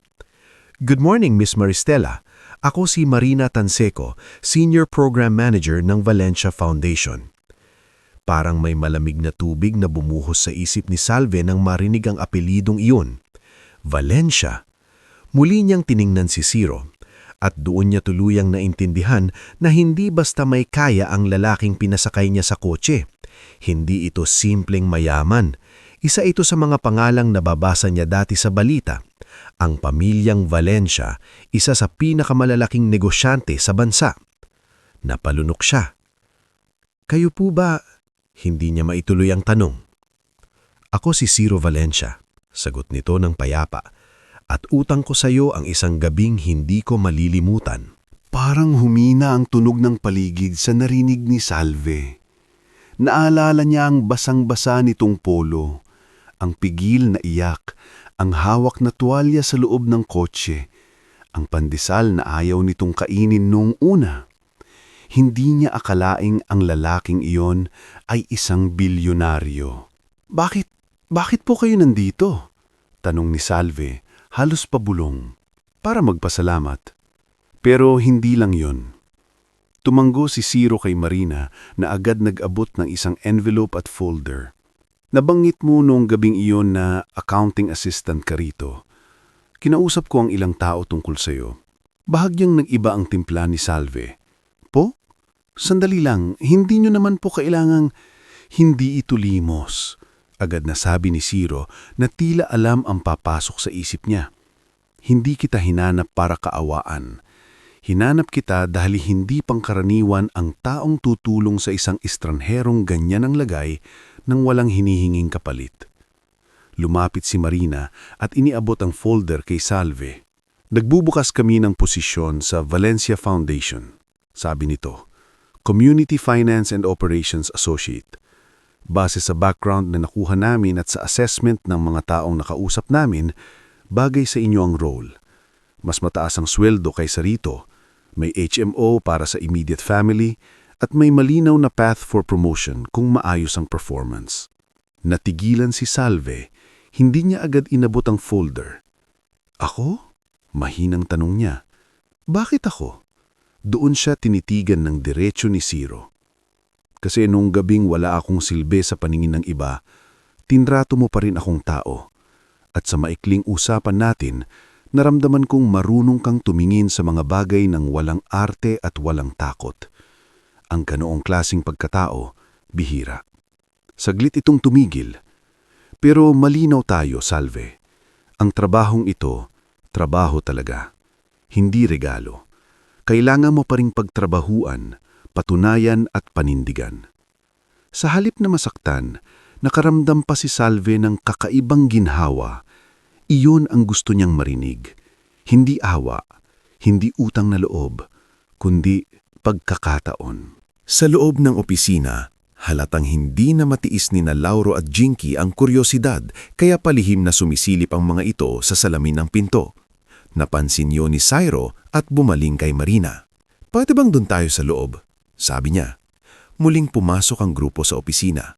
Good morning, Miss Maristela. Ako si Marina Tanseco, Senior Program Manager ng Valencia Foundation. Parang may malamig na tubig na bumuhos sa isip ni Salve nang marinig ang apelidong iyon. Valencia. Muli niyang tiningnan si Ciro at doon niya tuluyang naintindihan na hindi basta may kaya ang lalaking pinasakay niya sa kotse. Hindi ito simpleng mayaman. Isa ito sa mga pangalang nababasa niya dati sa balita. Ang pamilyang Valencia, isa sa pinakamalalaking negosyante sa bansa. Napalunok siya. Kayo po ba? Hindi niya maituloy ang tanong. Ako si Ciro Valencia, sagot nito ng payapa. At utang ko sa iyo ang isang gabing hindi ko malilimutan. Parang humina ang tunog ng paligid sa narinig ni Salve. Naalala niya ang basang-basa nitong polo, ang pigil na iyak, ang hawak na tuwalya sa loob ng kotse, ang pandesal na ayaw nitong kainin noong una. Hindi niya akalaing ang lalaking iyon ay isang bilyonaryo. Bakit po kayo nandito? Tanong ni Salve, halos pabulong. Para magpasalamat. Pero hindi lang yon. Tumanggo si Ciro kay Marina na agad nag-abot ng isang envelope at folder. Nabanggit mo noong gabing iyon na accounting assistant ka rito. Kinausap ko ang ilang tao tungkol sa iyo. Bahagyang nag-iba ang timpla ni Salve. Po? Sandali lang, hindi nyo naman po kailangang hindi ito limos. Agad na sabi ni Ciro na tila alam ang papasok sa isip niya. Hindi kita hinanap para kaawaan. Hinanap kita dahil hindi pangkaraniwan ang taong tutulong sa isang estranherong ganyan ang lagay nang walang hinihinging kapalit. Lumapit si Marina at iniabot ang folder kay Salve. Nagbubukas kami ng posisyon sa Valencia Foundation. Sabi nito, Community Finance and Operations Associate. Base sa background na nakuha namin at sa assessment ng mga taong nakausap namin, bagay sa inyo ang role. Mas mataas ang sweldo kaysa rito, may HMO para sa immediate family, at may malinaw na path for promotion kung maayos ang performance. Natigilan si Salve, hindi niya agad inabot ang folder. Ako? Mahinang tanong niya. Bakit ako? Doon siya tinitigan ng diretso ni Ciro. Kasi nung gabing wala akong silbi sa paningin ng iba, tinrato mo pa rin akong tao. At sa maikling usapan natin, naramdaman kong marunong kang tumingin sa mga bagay ng walang arte at walang takot. Ang ganoong klasing pagkatao, bihira. Saglit itong tumigil. Pero malinaw tayo, Salve. Ang trabahong ito, trabaho talaga. Hindi regalo. Kailangan mo pa ring pagtrabahuan, patunayan at panindigan. Sa halip na masaktan, nakaramdam pa si Salve ng kakaibang ginhawa. Iyon ang gusto niyang marinig. Hindi awa, hindi utang na loob, kundi pagkakataon. Sa loob ng opisina, halatang hindi na matiis ni na Lauro at Jinky ang kuryosidad kaya palihim na sumisilip ang mga ito sa salamin ng pinto. Napansin yun ni Cyro at bumaling kay Marina. "Pwede bang doon tayo sa loob?" sabi niya. Muling pumasok ang grupo sa opisina.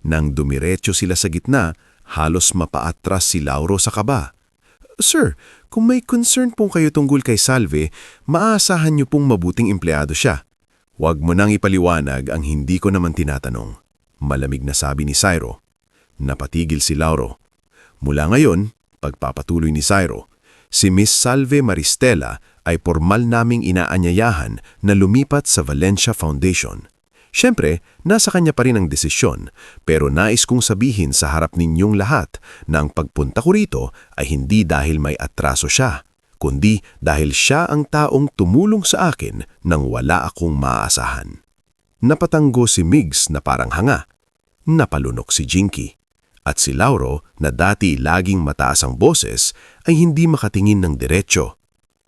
Nang dumiretso sila sa gitna, halos mapaatras si Lauro sa kaba. "Sir, kung may concern pong kayo tungkol kay Salve, maaasahan niyo pong mabuting empleyado siya. Huwag mo nang ipaliwanag ang hindi ko naman tinatanong," malamig na sabi ni Cyro. Napatigil si Lauro. "Mula ngayon," pagpapatuloy ni Cyro, "si Miss Salve Maristela ay formal naming inaanyayahan na lumipat sa Valencia Foundation. Siyempre, nasa kanya pa rin ang desisyon, pero nais kong sabihin sa harap ninyong lahat na ang pagpunta ko rito ay hindi dahil may atraso siya, kundi dahil siya ang taong tumulong sa akin nang wala akong maaasahan." Napatanggo si Migs na parang hanga. Napalunok si Jinky. At si Lauro, na dati laging mataas ang boses, ay hindi makatingin ng diretsyo.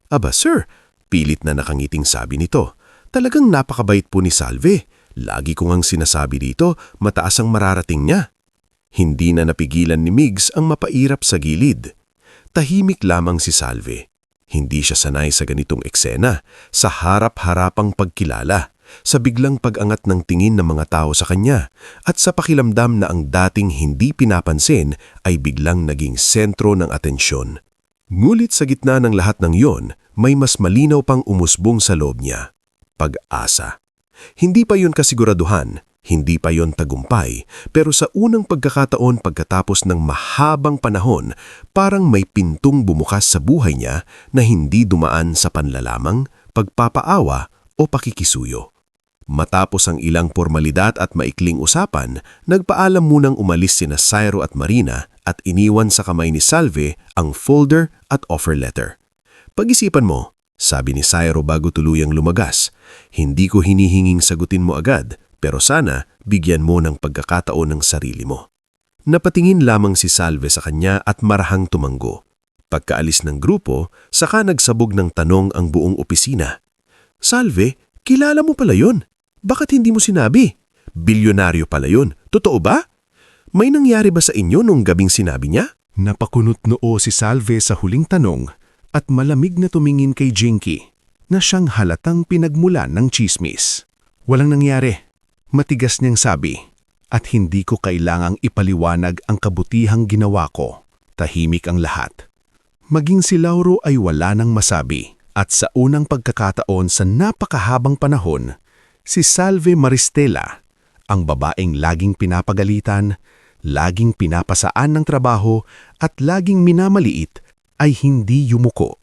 "Aba sir," pilit na nakangiting sabi nito, "talagang napakabait po ni Salve. Lagi ko ngang sinasabi dito, mataas ang mararating niya." Hindi na napigilan ni Migs ang mapairap sa gilid. Tahimik lamang si Salve. Hindi siya sanay sa ganitong eksena, sa harap-harapang pagkilala, sa biglang pag-angat ng tingin ng mga tao sa kanya, at sa pakilamdam na ang dating hindi pinapansin ay biglang naging sentro ng atensyon. Ngulit sa gitna ng lahat ng yon, may mas malinaw pang umusbong sa loob niya. Pag-asa. Hindi pa yon kasiguraduhan, hindi pa yon tagumpay, pero sa unang pagkakataon pagkatapos ng mahabang panahon, parang may pintong bumukas sa buhay niya na hindi dumaan sa panlalamang, pagpapaawa o pakikisuyo. Matapos ang ilang formalidad at maikling usapan, nagpaalam munang umalis sina Cyro at Marina at iniwan sa kamay ni Salve ang folder at offer letter. "Pag-isipan mo," sabi ni Cyro bago tuluyang lumagas, "hindi ko hinihinging sagutin mo agad, pero sana bigyan mo ng pagkakataon ng sarili mo." Napatingin lamang si Salve sa kanya at marahang tumanggo. Pagkaalis ng grupo, saka nagsabog ng tanong ang buong opisina. "Salve, kilala mo pala yun? Bakit hindi mo sinabi? Bilyonaryo pala yun, totoo ba? May nangyari ba sa inyo nung gabing sinabi niya?" Napakunot noo si Salve sa huling tanong at malamig na tumingin kay Jinky na siyang halatang pinagmulan ng tsismis. "Walang nangyari," matigas niyang sabi, "at hindi ko kailangang ipaliwanag ang kabutihang ginawa ko." Tahimik ang lahat. Maging si Lauro ay wala nang masabi, at sa unang pagkakataon sa napakahabang panahon, si Salve Maristela, ang babaeng laging pinapagalitan, laging pinapasaan ng trabaho at laging minamaliit, ay hindi yumuko.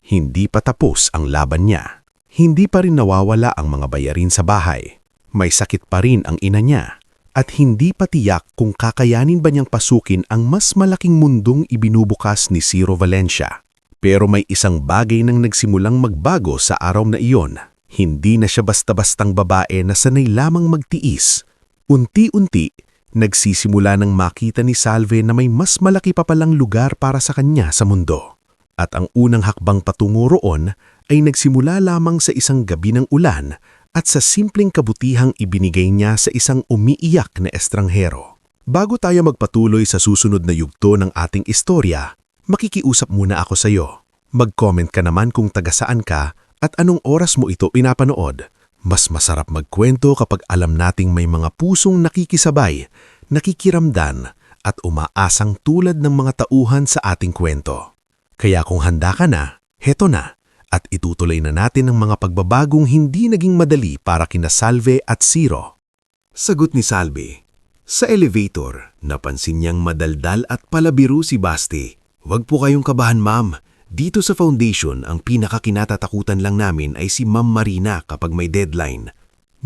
Hindi pa tapos ang laban niya. Hindi pa rin nawawala ang mga bayarin sa bahay. May sakit pa rin ang ina niya. At hindi pa tiyak kung kakayanin ba niyang pasukin ang mas malaking mundong ibinubukas ni Ciro Valencia. Pero may isang bagay nang nagsimulang magbago sa araw na iyon. Hindi na siya basta-bastang babae na sanay lamang magtiis. Unti-unti, nagsisimula nang makita ni Salve na may mas malaki pa palang lugar para sa kanya sa mundo. At ang unang hakbang patungo roon ay nagsimula lamang sa isang gabi ng ulan at sa simpleng kabutihang ibinigay niya sa isang umiiyak na estranghero. Bago tayo magpatuloy sa susunod na yugto ng ating istorya, makikiusap muna ako sa iyo. Mag-comment ka naman kung taga saan ka at anong oras mo ito pinapanood. Mas masarap magkwento kapag alam nating may mga pusong nakikisabay, nakikiramdan at umaasang tulad ng mga tauhan sa ating kwento. Kaya kung handa ka na, heto na, at itutuloy na natin ang mga pagbabagong hindi naging madali para kina Salve at Ciro. Sagot ni Salve. Sa elevator, napansin niyang madaldal at palabiro si Basti. Huwag po kayong kabahan, ma'am. Dito sa foundation, ang pinakakinatatakutan lang namin ay si Ma'am Marina kapag may deadline.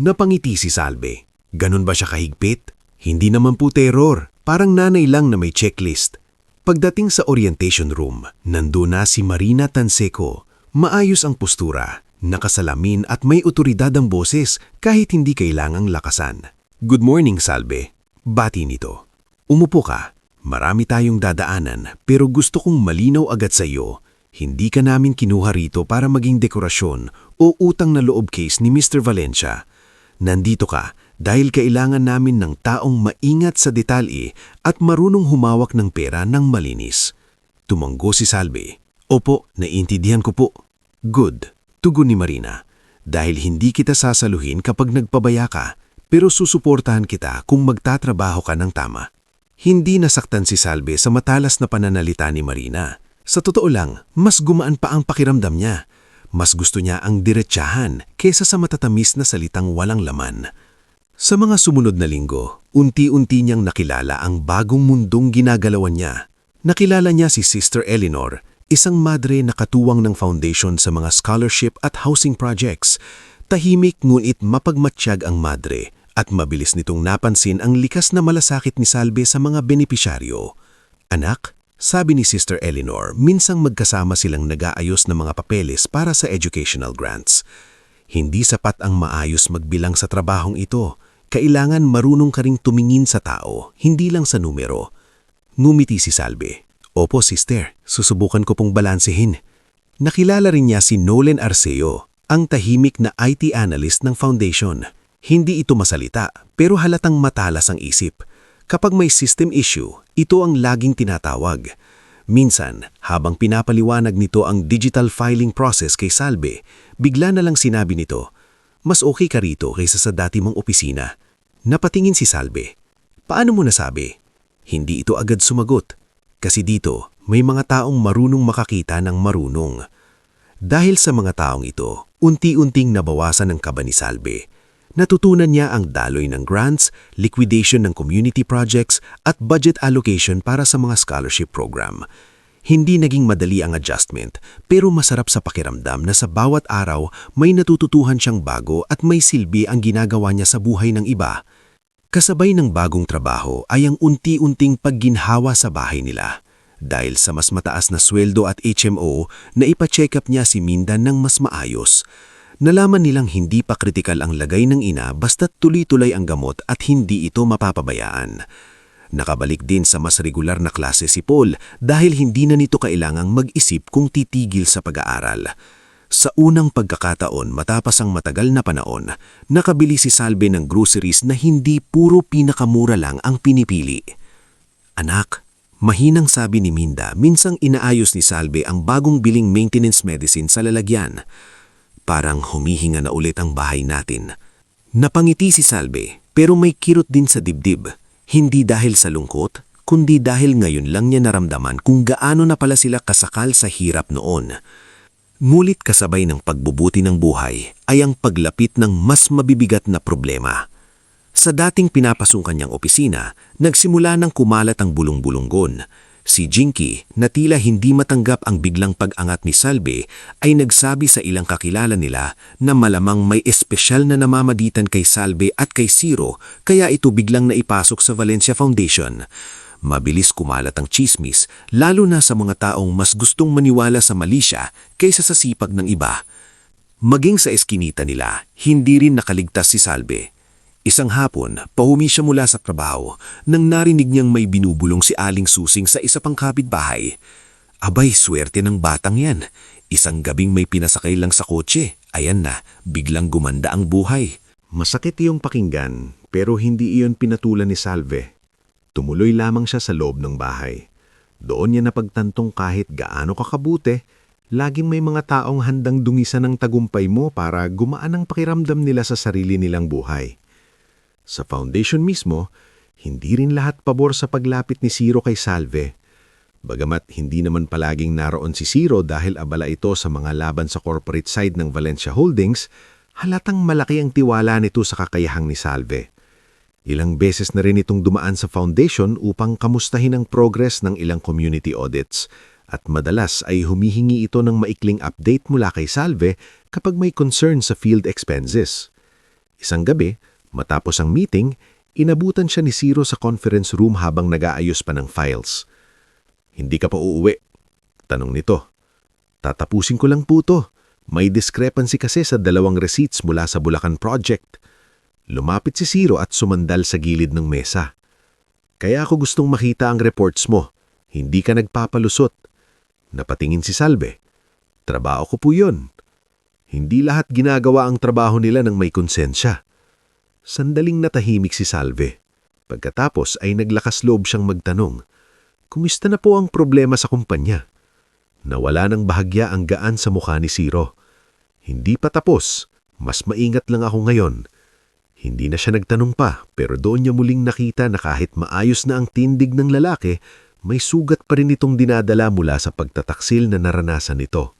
Napangiti si Salve. Ganun ba siya kahigpit? Hindi naman po terror. Parang nanay lang na may checklist. Pagdating sa orientation room, nandun na si Marina Tanseco. Maayos ang postura, nakasalamin at may otoridad ang boses kahit hindi kailangang lakasan. Good morning, Salve. Bati nito. Umupo ka. Marami tayong dadaanan pero gusto kong malinaw agad sa iyo. Hindi ka namin kinuha rito para maging dekorasyon o utang na loob case ni Mr. Valencia. Nandito ka dahil kailangan namin ng taong maingat sa detalye at marunong humawak ng pera ng malinis. Tumanggo si Salve. Opo, naiintindihan ko po. Good, tugon ni Marina. Dahil hindi kita sasaluhin kapag nagpabaya ka, pero susuportahan kita kung magtatrabaho ka ng tama. Hindi nasaktan si Salve sa matalas na pananalita ni Marina. Sa totoo lang, mas gumaan pa ang pakiramdam niya. Mas gusto niya ang diretsahan kaysa sa matatamis na salitang walang laman. Sa mga sumunod na linggo, unti-unti niyang nakilala ang bagong mundong ginagalawan niya. Nakilala niya si Sister Eleanor, isang madre na katuwang ng foundation sa mga scholarship at housing projects. Tahimik ngunit mapagmatsyag ang madre at mabilis nitong napansin ang likas na malasakit ni Salve sa mga benepisyaryo. Anak, sabi ni Sister Eleanor, minsang magkasama silang nag-aayos ng mga papeles para sa educational grants. Hindi sapat ang maayos magbilang sa trabahong ito. Kailangan marunong ka ring tumingin sa tao, hindi lang sa numero. Ngumiti si Salve. Opo, sister, susubukan ko pong balansehin. Nakilala rin niya si Nolan Arceo, ang tahimik na IT analyst ng foundation. Hindi ito masalita, pero halatang matalas ang isip. Kapag may system issue, ito ang laging tinatawag. Minsan, habang pinapaliwanag nito ang digital filing process kay Salve, bigla na lang sinabi nito, mas okay ka rito kaysa sa dati mong opisina. Napatingin si Salve. Paano mo nasabi? Hindi ito agad sumagot. Kasi dito, may mga taong marunong makakita ng marunong. Dahil sa mga taong ito, unti-unting nabawasan ang kaba ni Salve. Natutunan niya ang daloy ng grants, liquidation ng community projects at budget allocation para sa mga scholarship program. Hindi naging madali ang adjustment, pero masarap sa pakiramdam na sa bawat araw may natututuhan siyang bago at may silbi ang ginagawa niya sa buhay ng iba. Kasabay ng bagong trabaho ay ang unti-unting pagginhawa sa bahay nila. Dahil sa mas mataas na sweldo at HMO, na ipa-check up niya si Minda ng mas maayos. Nalaman nilang hindi pa kritikal ang lagay ng ina basta't tuloy-tuloy ang gamot at hindi ito mapapabayaan. Nakabalik din sa mas regular na klase si Paul dahil hindi na nito kailangang mag-isip kung titigil sa pag-aaral. Sa unang pagkakataon matapos ang matagal na panahon, nakabili si Salve ng groceries na hindi puro pinakamura lang ang pinipili. Anak, mahinang sabi ni Minda, minsang inaayos ni Salve ang bagong biling maintenance medicine sa lalagyan. Parang humihinga na ulit ang bahay natin. Napangiti si Salve, pero may kirot din sa dibdib. Hindi dahil sa lungkot, kundi dahil ngayon lang niya naramdaman kung gaano na pala sila kasakal sa hirap noon. Ngulit kasabay ng pagbubuti ng buhay ay ang paglapit ng mas mabibigat na problema. Sa dating pinapasungkan niyang opisina, nagsimula ng kumalat ang bulong-bulunggon. Si Jinky, na tila hindi matanggap ang biglang pag-angat ni Salve, ay nagsabi sa ilang kakilala nila na malamang may espesyal na namamagitan kay Salve at kay Ciro kaya ito biglang naipasok sa Valencia Foundation. Mabilis kumalat ang chismis, lalo na sa mga taong mas gustong maniwala sa mali siya kaysa sa sipag ng iba. Maging sa eskinita nila, hindi rin nakaligtas si Salve. Isang hapon, pauwi siya mula sa trabaho nang narinig niyang may binubulong si Aling Susing sa isa pang kapitbahay. Abay, swerte ng batang yan. Isang gabing may pinasakay lang sa kotse. Ayan na, biglang gumanda ang buhay. Masakit iyong pakinggan, pero hindi iyon pinatulan ni Salve. Tumuloy lamang siya sa loob ng bahay. Doon niya napagtantong kahit gaano kakabuti, laging may mga taong handang dungisan ng tagumpay mo para gumaan ang pakiramdam nila sa sarili nilang buhay. Sa foundation mismo, hindi rin lahat pabor sa paglapit ni Ciro kay Salve. Bagamat hindi naman palaging naroon si Ciro dahil abala ito sa mga laban sa corporate side ng Valencia Holdings, halatang malaki ang tiwala nito sa kakayahang ni Salve. Ilang beses na rin itong dumaan sa foundation upang kamustahin ang progress ng ilang community audits at madalas ay humihingi ito ng maikling update mula kay Salve kapag may concern sa field expenses. Isang gabi, matapos ang meeting, inabutan siya ni Zero sa conference room habang nag-aayos pa ng files. "Hindi ka pa uuwi?" tanong nito. "Tatapusin ko lang po to. May discrepancy kasi sa 2 receipts mula sa Bulacan project." Lumapit si Zero at sumandal sa gilid ng mesa. "Kaya ako gustong makita ang reports mo. Hindi ka nagpapalusot." Napatingin si Salve. "Trabaho ko po yun." Hindi lahat ginagawa ang trabaho nila ng may konsensya. Sandaling natahimik si Salve. Pagkatapos ay naglakas loob siyang magtanong, "Kumusta na po ang problema sa kumpanya?" Nawala ng bahagya ang gaan sa mukha ni Zero. "Hindi pa tapos. Mas maingat lang ako ngayon." Hindi na siya nagtanong pa, pero doon niya muling nakita na kahit maayos na ang tindig ng lalaki, may sugat pa rin itong dinadala mula sa pagtataksil na naranasan nito.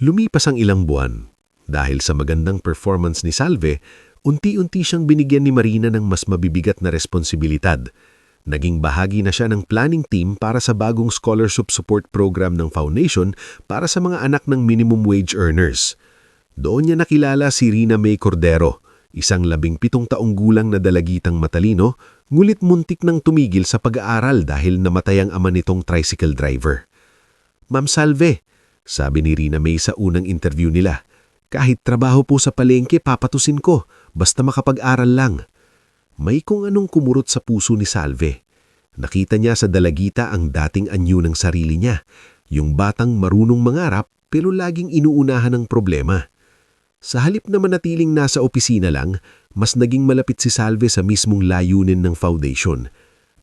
Lumipas ang ilang buwan. Dahil sa magandang performance ni Salve, unti-unti siyang binigyan ni Marina ng mas mabibigat na responsibilidad. Naging bahagi na siya ng planning team para sa bagong scholarship support program ng foundation para sa mga anak ng minimum wage earners. Doon niya nakilala si Rina May Cordero, isang 17 taong gulang na dalagitang matalino, ngulit muntik nang tumigil sa pag-aaral dahil namatay ang ama nitong tricycle driver. "Ma'am Salve," sabi ni Rina May sa unang interview nila, "kahit trabaho po sa palengke papatusin ko, basta makapag-aral lang." May kung anong kumurot sa puso ni Salve. Nakita niya sa dalagita ang dating anyo ng sarili niya, yung batang marunong mangarap pero laging inuunahan ng problema. Sa halip na manatiling nasa opisina lang, mas naging malapit si Salve sa mismong layunin ng foundation.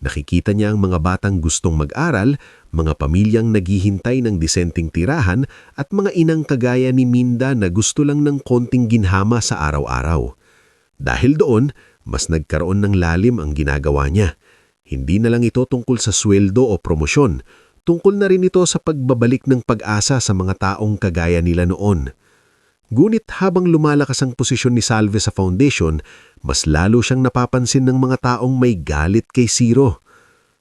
Nakikita niya ang mga batang gustong mag-aral, mga pamilyang naghihintay ng disenteng tirahan at mga inang kagaya ni Minda na gusto lang ng konting ginhama sa araw-araw. Dahil doon, mas nagkaroon ng lalim ang ginagawa niya. Hindi na lang ito tungkol sa sweldo o promosyon, tungkol na rin ito sa pagbabalik ng pag-asa sa mga taong kagaya nila noon. Ngunit habang lumalakas ang posisyon ni Salve sa foundation, mas lalo siyang napapansin ng mga taong may galit kay Zero.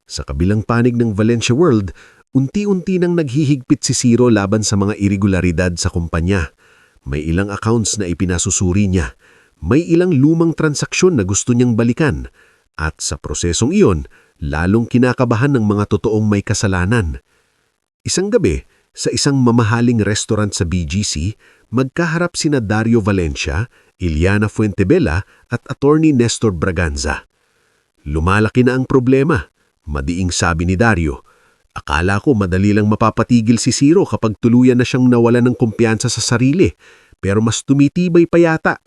Sa kabilang panig ng Valencia World, unti-unti nang naghihigpit si Zero laban sa mga irregularidad sa kumpanya. May ilang accounts na ipinasusuri niya. May ilang lumang transaksyon na gusto niyang balikan. At sa prosesong iyon, lalong kinakabahan ng mga totoong may kasalanan. Isang gabi, sa isang mamahaling restaurant sa BGC, magkaharap sina Dario Valencia, Iliana Fuentebella at Attorney Nestor Braganza. Lumalaki na ang problema, madiing sabi ni Dario. "Akala ko madali lang mapapatigil si Zero kapag tuluyan na siyang nawalan ng kumpiyansa sa sarili, pero mas tumitibay pa yata."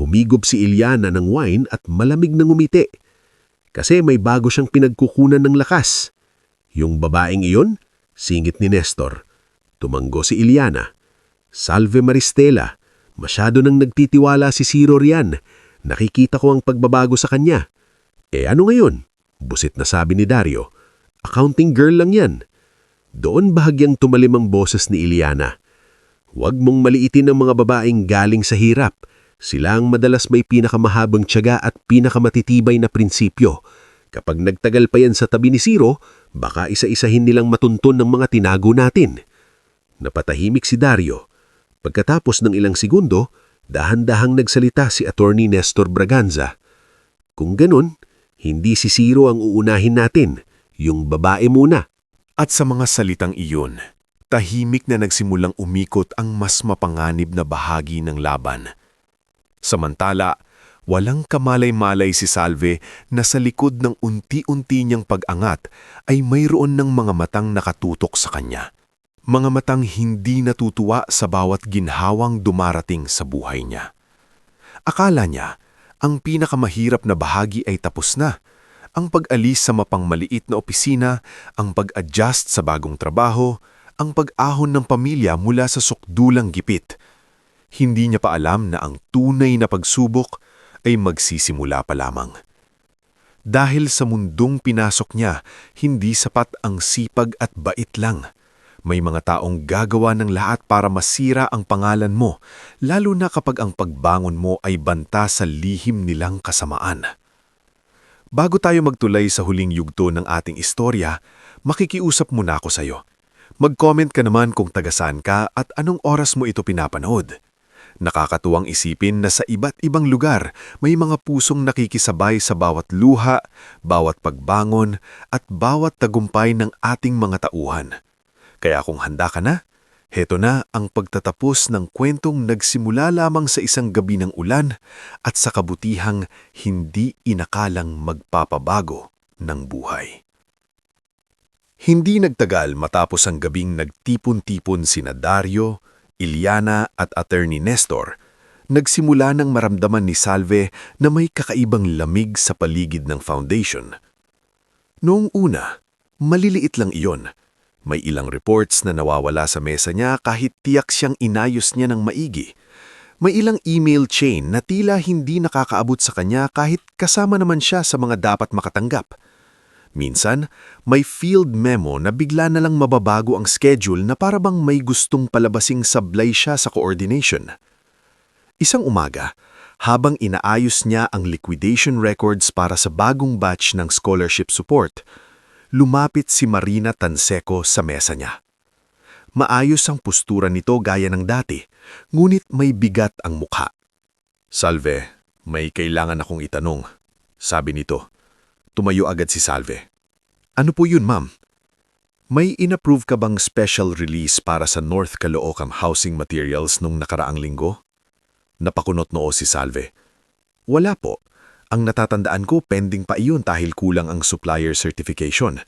Humigop si Iliana ng wine at malamig na ngumiti. Kasi may bago siyang pinagkukunan ng lakas. "Yung babaeng iyon?" singit ni Nestor. Tumanggo si Iliana. "Salve Maristela, masyado nang nagtitiwala si Zero riyan. Nakikita ko ang pagbabago sa kanya." Ano ngayon?" busit na sabi ni Dario. "Accounting girl lang yan." Doon bahagyang tumalim ang boses ni Iliana. "Huwag mong maliitin ang mga babaeng galing sa hirap. Sila ang madalas may pinakamahabang tiyaga at pinakamatitibay na prinsipyo. Kapag nagtagal pa yan sa tabi ni Zero, baka isa-isahin nilang matuntun ng mga tinago natin." Napatahimik si Dario. Pagkatapos ng ilang segundo, dahan-dahang nagsalita si Attorney Nestor Braganza. "Kung ganun, hindi si Zero ang uunahin natin, yung babae muna." At sa mga salitang iyon, tahimik na nagsimulang umikot ang mas mapanganib na bahagi ng laban. Samantala, walang kamalay-malay si Salve na sa likod ng unti-unti niyang pag-angat ay mayroon ng mga matang nakatutok sa kanya. Mga matang hindi natutuwa sa bawat ginhawang dumarating sa buhay niya. Akala niya, ang pinakamahirap na bahagi ay tapos na. Ang pag-alis sa mapangmaliit na opisina, ang pag-adjust sa bagong trabaho, ang pag-ahon ng pamilya mula sa sukdulang gipit. Hindi niya pa alam na ang tunay na pagsubok ay magsisimula pa lamang. Dahil sa mundong pinasok niya, hindi sapat ang sipag at bait lang. May mga taong gagawa ng lahat para masira ang pangalan mo, lalo na kapag ang pagbangon mo ay banta sa lihim nilang kasamaan. Bago tayo magtulay sa huling yugto ng ating istorya, makikiusap muna ako sa'yo. Mag-comment ka naman kung taga-saan ka at anong oras mo ito pinapanood. Nakakatuwang isipin na sa iba't ibang lugar may mga pusong nakikisabay sa bawat luha, bawat pagbangon at bawat tagumpay ng ating mga tauhan. Kaya kung handa ka na, heto na ang pagtatapos ng kwentong nagsimula lamang sa isang gabi ng ulan at sa kabutihang hindi inakalang magpapabago ng buhay. Hindi nagtagal matapos ang gabing nagtipon-tipon sina Dario, Iliana at Attorney Nestor, nagsimula ng maramdaman ni Salve na may kakaibang lamig sa paligid ng foundation. Noong una, maliliit lang iyon. May ilang reports na nawawala sa mesa niya kahit tiyak siyang inayos niya ng maigi. May ilang email chain na tila hindi nakakaabot sa kanya kahit kasama naman siya sa mga dapat makatanggap. Minsan, may field memo na bigla na lang mababago ang schedule na para bang may gustong palabasing sablay siya sa coordination. Isang umaga, habang inaayos niya ang liquidation records para sa bagong batch ng scholarship support, lumapit si Marina Tanseco sa mesa niya. Maayos ang postura nito gaya ng dati, ngunit may bigat ang mukha. "Salve, may kailangan akong itanong," sabi nito. Tumayo agad si Salve. "Ano po yun, ma'am? May inapprove ka bang special release para sa North Caloocan housing materials nung nakaraang linggo?" Napakunot noo si Salve. "Wala po. Ang natatandaan ko pending pa iyon dahil kulang ang supplier certification."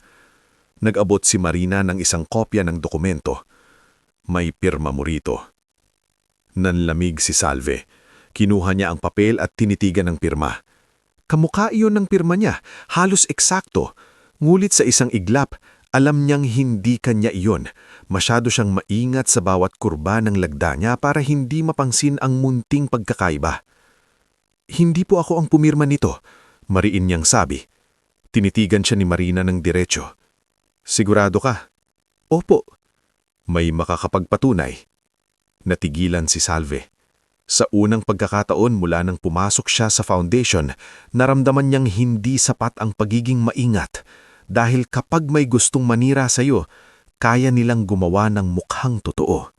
Nag-abot si Marina ng isang kopya ng dokumento. "May pirma mo rito." Nanlamig si Salve. Kinuha niya ang papel at tinitigan ng pirma. Kamukha iyon ng pirma niya, halos eksakto. Ngulit sa isang iglap, alam niyang hindi kanya iyon. Masyado siyang maingat sa bawat kurba ng lagda niya para hindi mapangsin ang munting pagkakaiba. "Hindi po ako ang pumirma nito," mariin niyang sabi. Tinitigan siya ni Marina ng diretso. "Sigurado ka?" "Opo." "May makakapagpatunay?" Natigilan si Salve. Sa unang pagkakataon mula nang pumasok siya sa foundation, naramdaman niyang hindi sapat ang pagiging maingat dahil kapag may gustong manira sa iyo, kaya nilang gumawa ng mukhang totoo.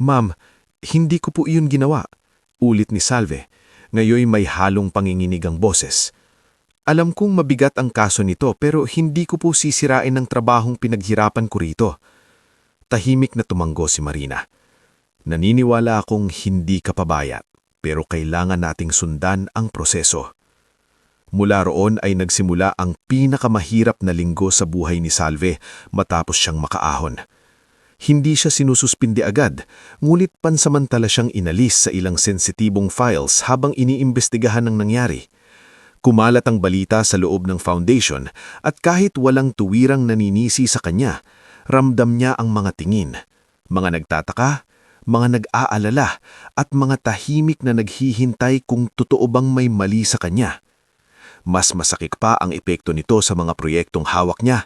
"Ma'am, hindi ko po iyon ginawa," ulit ni Salve. Ngayon may halong panginginig ang boses. "Alam kong mabigat ang kaso nito pero hindi ko po sisirain ang trabahong pinaghirapan ko rito." Tahimik na tumanggo si Marina. "Naniniwala akong hindi ka pabayat, pero kailangan nating sundan ang proseso." Mula roon ay nagsimula ang pinakamahirap na linggo sa buhay ni Salve matapos siyang makaahon. Hindi siya sinususpindi agad, ngunit pansamantala siyang inalis sa ilang sensitibong files habang iniimbestigahan ang nangyari. Kumalat ang balita sa loob ng foundation at kahit walang tuwirang naninisi sa kanya, ramdam niya ang mga tingin, mga nagtataka, mga nag-aalala at mga tahimik na naghihintay kung totoo bang may mali sa kanya. Mas masakit pa ang epekto nito sa mga proyektong hawak niya.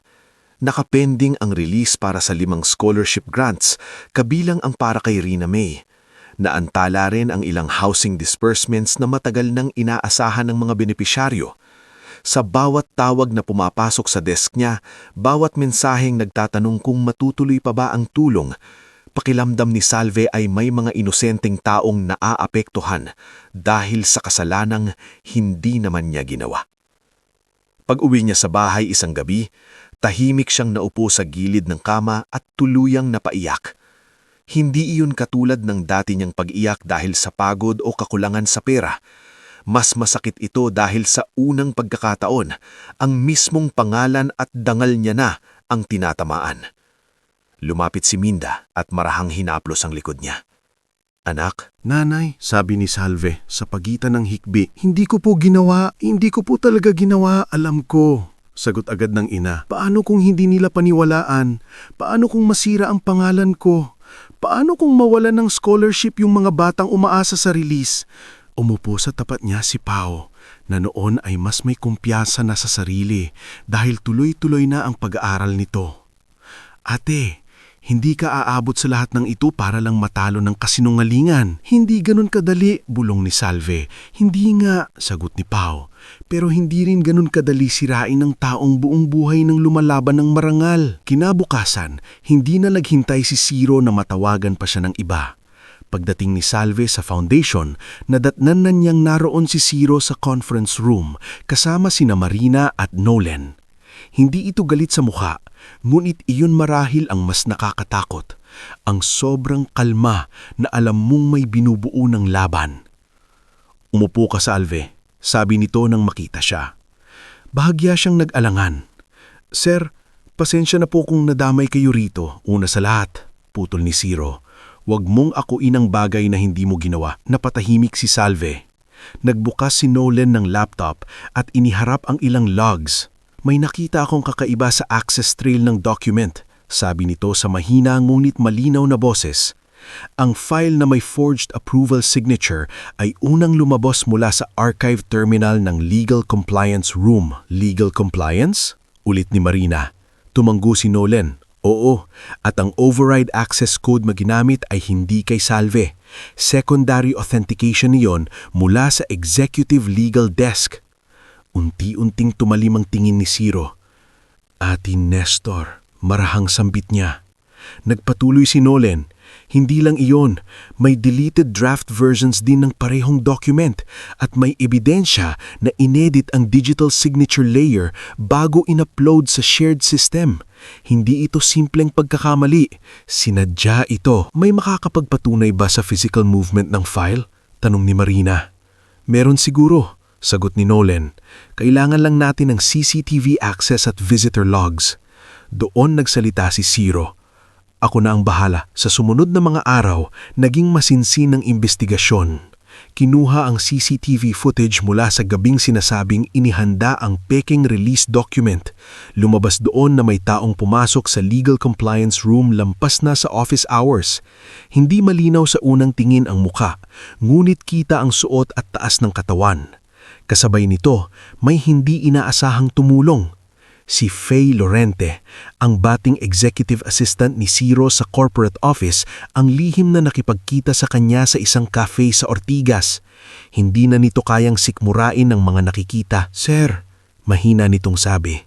Nakapending ang release para sa 5 scholarship grants, kabilang ang para kay Rina May. Naantala rin ang ilang housing disbursements na matagal nang inaasahan ng mga benepisyaryo. Sa bawat tawag na pumapasok sa desk niya, bawat mensaheng nagtatanong kung matutuloy pa ba ang tulong, pakilamdam ni Salve ay may mga inosenteng taong naaapektuhan dahil sa kasalanang hindi naman niya ginawa. Pag-uwi niya sa bahay isang gabi, tahimik siyang naupo sa gilid ng kama at tuluyang napaiyak. Hindi iyon katulad ng dati niyang pag-iyak dahil sa pagod o kakulangan sa pera. Mas masakit ito dahil sa unang pagkakataon, ang mismong pangalan at dangal niya na ang tinatamaan. Lumapit si Minda at marahang hinaplos ang likod niya. "Anak?" "Nanay," sabi ni Salve sa pagitan ng hikbi, hindi ko po talaga ginawa, alam ko." Sagot agad ng ina, "Paano kung hindi nila paniwalaan? Paano kung masira ang pangalan ko? Paano kung mawala ng scholarship yung mga batang umaasa sa release?" Umupo sa tapat niya si Pao, na noon ay mas may kumpiyansa na sa sarili dahil tuloy-tuloy na ang pag-aaral nito. "Ate, Hindi ka aabot sa lahat ng ito para lang matalo ng kasinungalingan. Hindi ganun kadali, bulong ni Salve. Hindi nga, sagot ni Pao. Pero hindi rin ganun kadali sirain ng taong buong buhay ng lumalaban ng marangal. Kinabukasan, hindi na naghintay si Zero na matawagan pa siya ng iba. Pagdating ni Salve sa foundation, nadatnan na niyang naroon si Zero sa conference room kasama sina Marina at Nolan. Hindi ito galit sa mukha, ngunit iyon marahil ang mas nakakatakot. Ang sobrang kalma na alam mong may binubuo ng laban. Umupo ka, Salve, sabi nito nang makita siya. Bahagya siyang nag-alangan. Sir, pasensya na po kung nadamay kayo rito. Una sa lahat, putol ni Zero. Huwag mong akuin ang bagay na hindi mo ginawa. Napatahimik si Salve. Nagbukas si Nolan ng laptop at iniharap ang ilang logs. May nakita akong kakaiba sa access trail ng document, sabi nito sa mahina ngunit malinaw na boses. Ang file na may forged approval signature ay unang lumabas mula sa archive terminal ng Legal Compliance Room. Legal Compliance? Ulit ni Marina. Tumanggo si Nolan. Oo, at ang override access code maginamit ay hindi kay Salve. Secondary authentication niyon mula sa Executive Legal Desk. Unti-unting tumalim ang tingin ni Zero. Atin Nestor, marahang sambit niya. Nagpatuloy si Nolan. Hindi lang iyon, may deleted draft versions din ng parehong document at may ebidensya na inedit ang digital signature layer bago in-upload sa shared system. Hindi ito simpleng pagkakamali. Sinadya ito. May makakapagpatunay ba sa physical movement ng file? Tanong ni Marina. Meron siguro, sagot ni Nolan. Kailangan lang natin ng CCTV access at visitor logs. Doon nagsalita si Zero. Ako na ang bahala. Sa sumunod na mga araw, naging masinsin ang investigasyon. Kinuha ang CCTV footage mula sa gabing sinasabing inihanda ang peking release document. Lumabas doon na may taong pumasok sa legal compliance room lampas na sa office hours. Hindi malinaw sa unang tingin ang muka, ngunit kita ang suot at taas ng katawan. Kasabay nito, may hindi inaasahang tumulong. Si Faye Lorente, ang bating executive assistant ni Zero sa corporate office, ang lihim na nakipagkita sa kanya sa isang cafe sa Ortigas. Hindi na nito kayang sikmurain ng mga nakikita. Sir, mahina nitong sabi.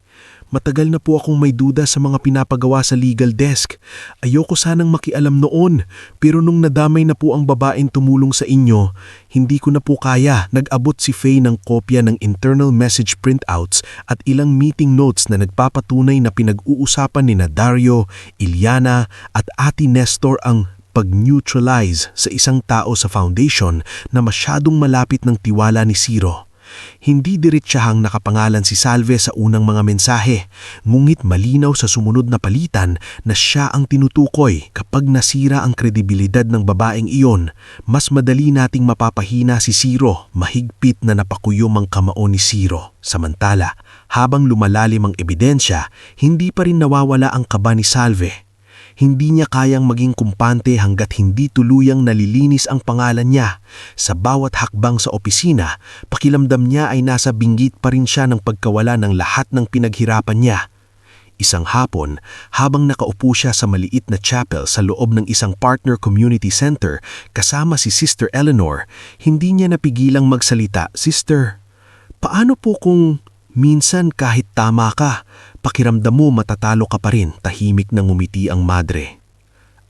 Matagal na po akong may duda sa mga pinapagawa sa legal desk. Ayoko sanang makialam noon, pero nung nadamay na po ang babaeng tumulong sa inyo, hindi ko na po kaya. Nag-abot si Faye ng kopya ng internal message printouts at ilang meeting notes na nagpapatunay na pinag-uusapan ni Dario, Iliana at Ate Nestor ang pag-neutralize sa isang tao sa foundation na masyadong malapit ng tiwala ni Zero. Hindi diretsahang nakapangalan si Salve sa unang mga mensahe, ngunit malinaw sa sumunod na palitan na siya ang tinutukoy. Kapag nasira ang kredibilidad ng babaeng iyon, mas madali nating mapapahina si Zero. Mahigpit na napakuyom ang kamao ni Zero. Samantala, habang lumalalim ang ebidensya, hindi pa rin nawawala ang kaba ni Salve. Hindi niya kayang maging kumpante hanggat hindi tuluyang nalilinis ang pangalan niya. Sa bawat hakbang sa opisina, pakiramdam niya ay nasa binggit pa rin siya ng pagkawala ng lahat ng pinaghirapan niya. Isang hapon, habang nakaupo siya sa maliit na chapel sa loob ng isang partner community center kasama si Sister Eleanor, hindi niya napigilang magsalita. Sister, paano po kung minsan kahit tama ka, pakiramdam mo matatalo ka pa rin? Tahimik na ngumiti ang madre.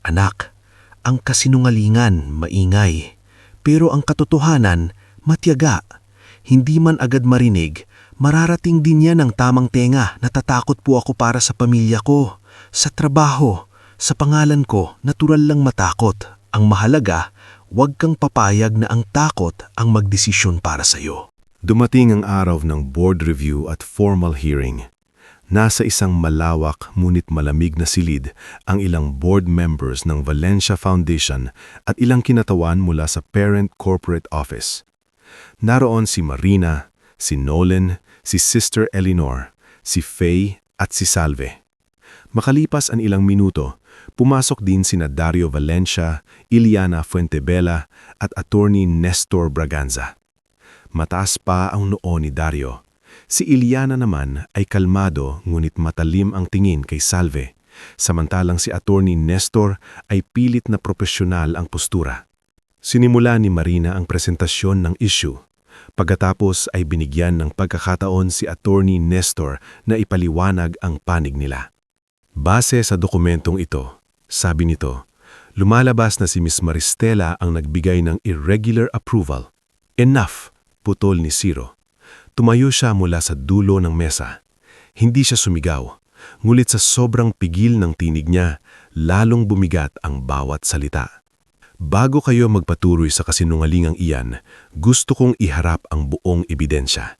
Anak, ang kasinungalingan maingay, pero ang katotohanan matyaga. Hindi man agad marinig, mararating din yan ng tamang tenga. Natatakot po ako para sa pamilya ko, sa trabaho, sa pangalan ko. Natural lang matakot. Ang mahalaga, huwag kang papayag na ang takot ang magdesisyon para sa'yo. Dumating ang araw ng board review at formal hearing. Nasa isang malawak ngunit malamig na silid ang ilang board members ng Valencia Foundation at ilang kinatawan mula sa parent corporate office. Naroon si Marina, si Nolan, si Sister Eleanor, si Faye at si Salve. Makalipas ang ilang minuto, pumasok din sina Dario Valencia, Iliana Fuentebella at Attorney Nestor Braganza. Mataas pa ang noo ni Dario. Si Iliana naman ay kalmado ngunit matalim ang tingin kay Salve. samantalang si Attorney Nestor ay pilit na propesyonal ang postura. Sinimula ni Marina ang presentasyon ng issue. Pagkatapos ay binigyan ng pagkakataon si Attorney Nestor na ipaliwanag ang panig nila. Base sa dokumentong ito, sabi nito, lumalabas na si Miss Maristela ang nagbigay ng irregular approval. Enough, putol ni Ciro. Tumayo siya mula sa dulo ng mesa. Hindi siya sumigaw, ngulit sa sobrang pigil ng tinig niya, lalong bumigat ang bawat salita. Bago kayo magpatuloy sa kasinungalingang iyan, gusto kong iharap ang buong ebidensya.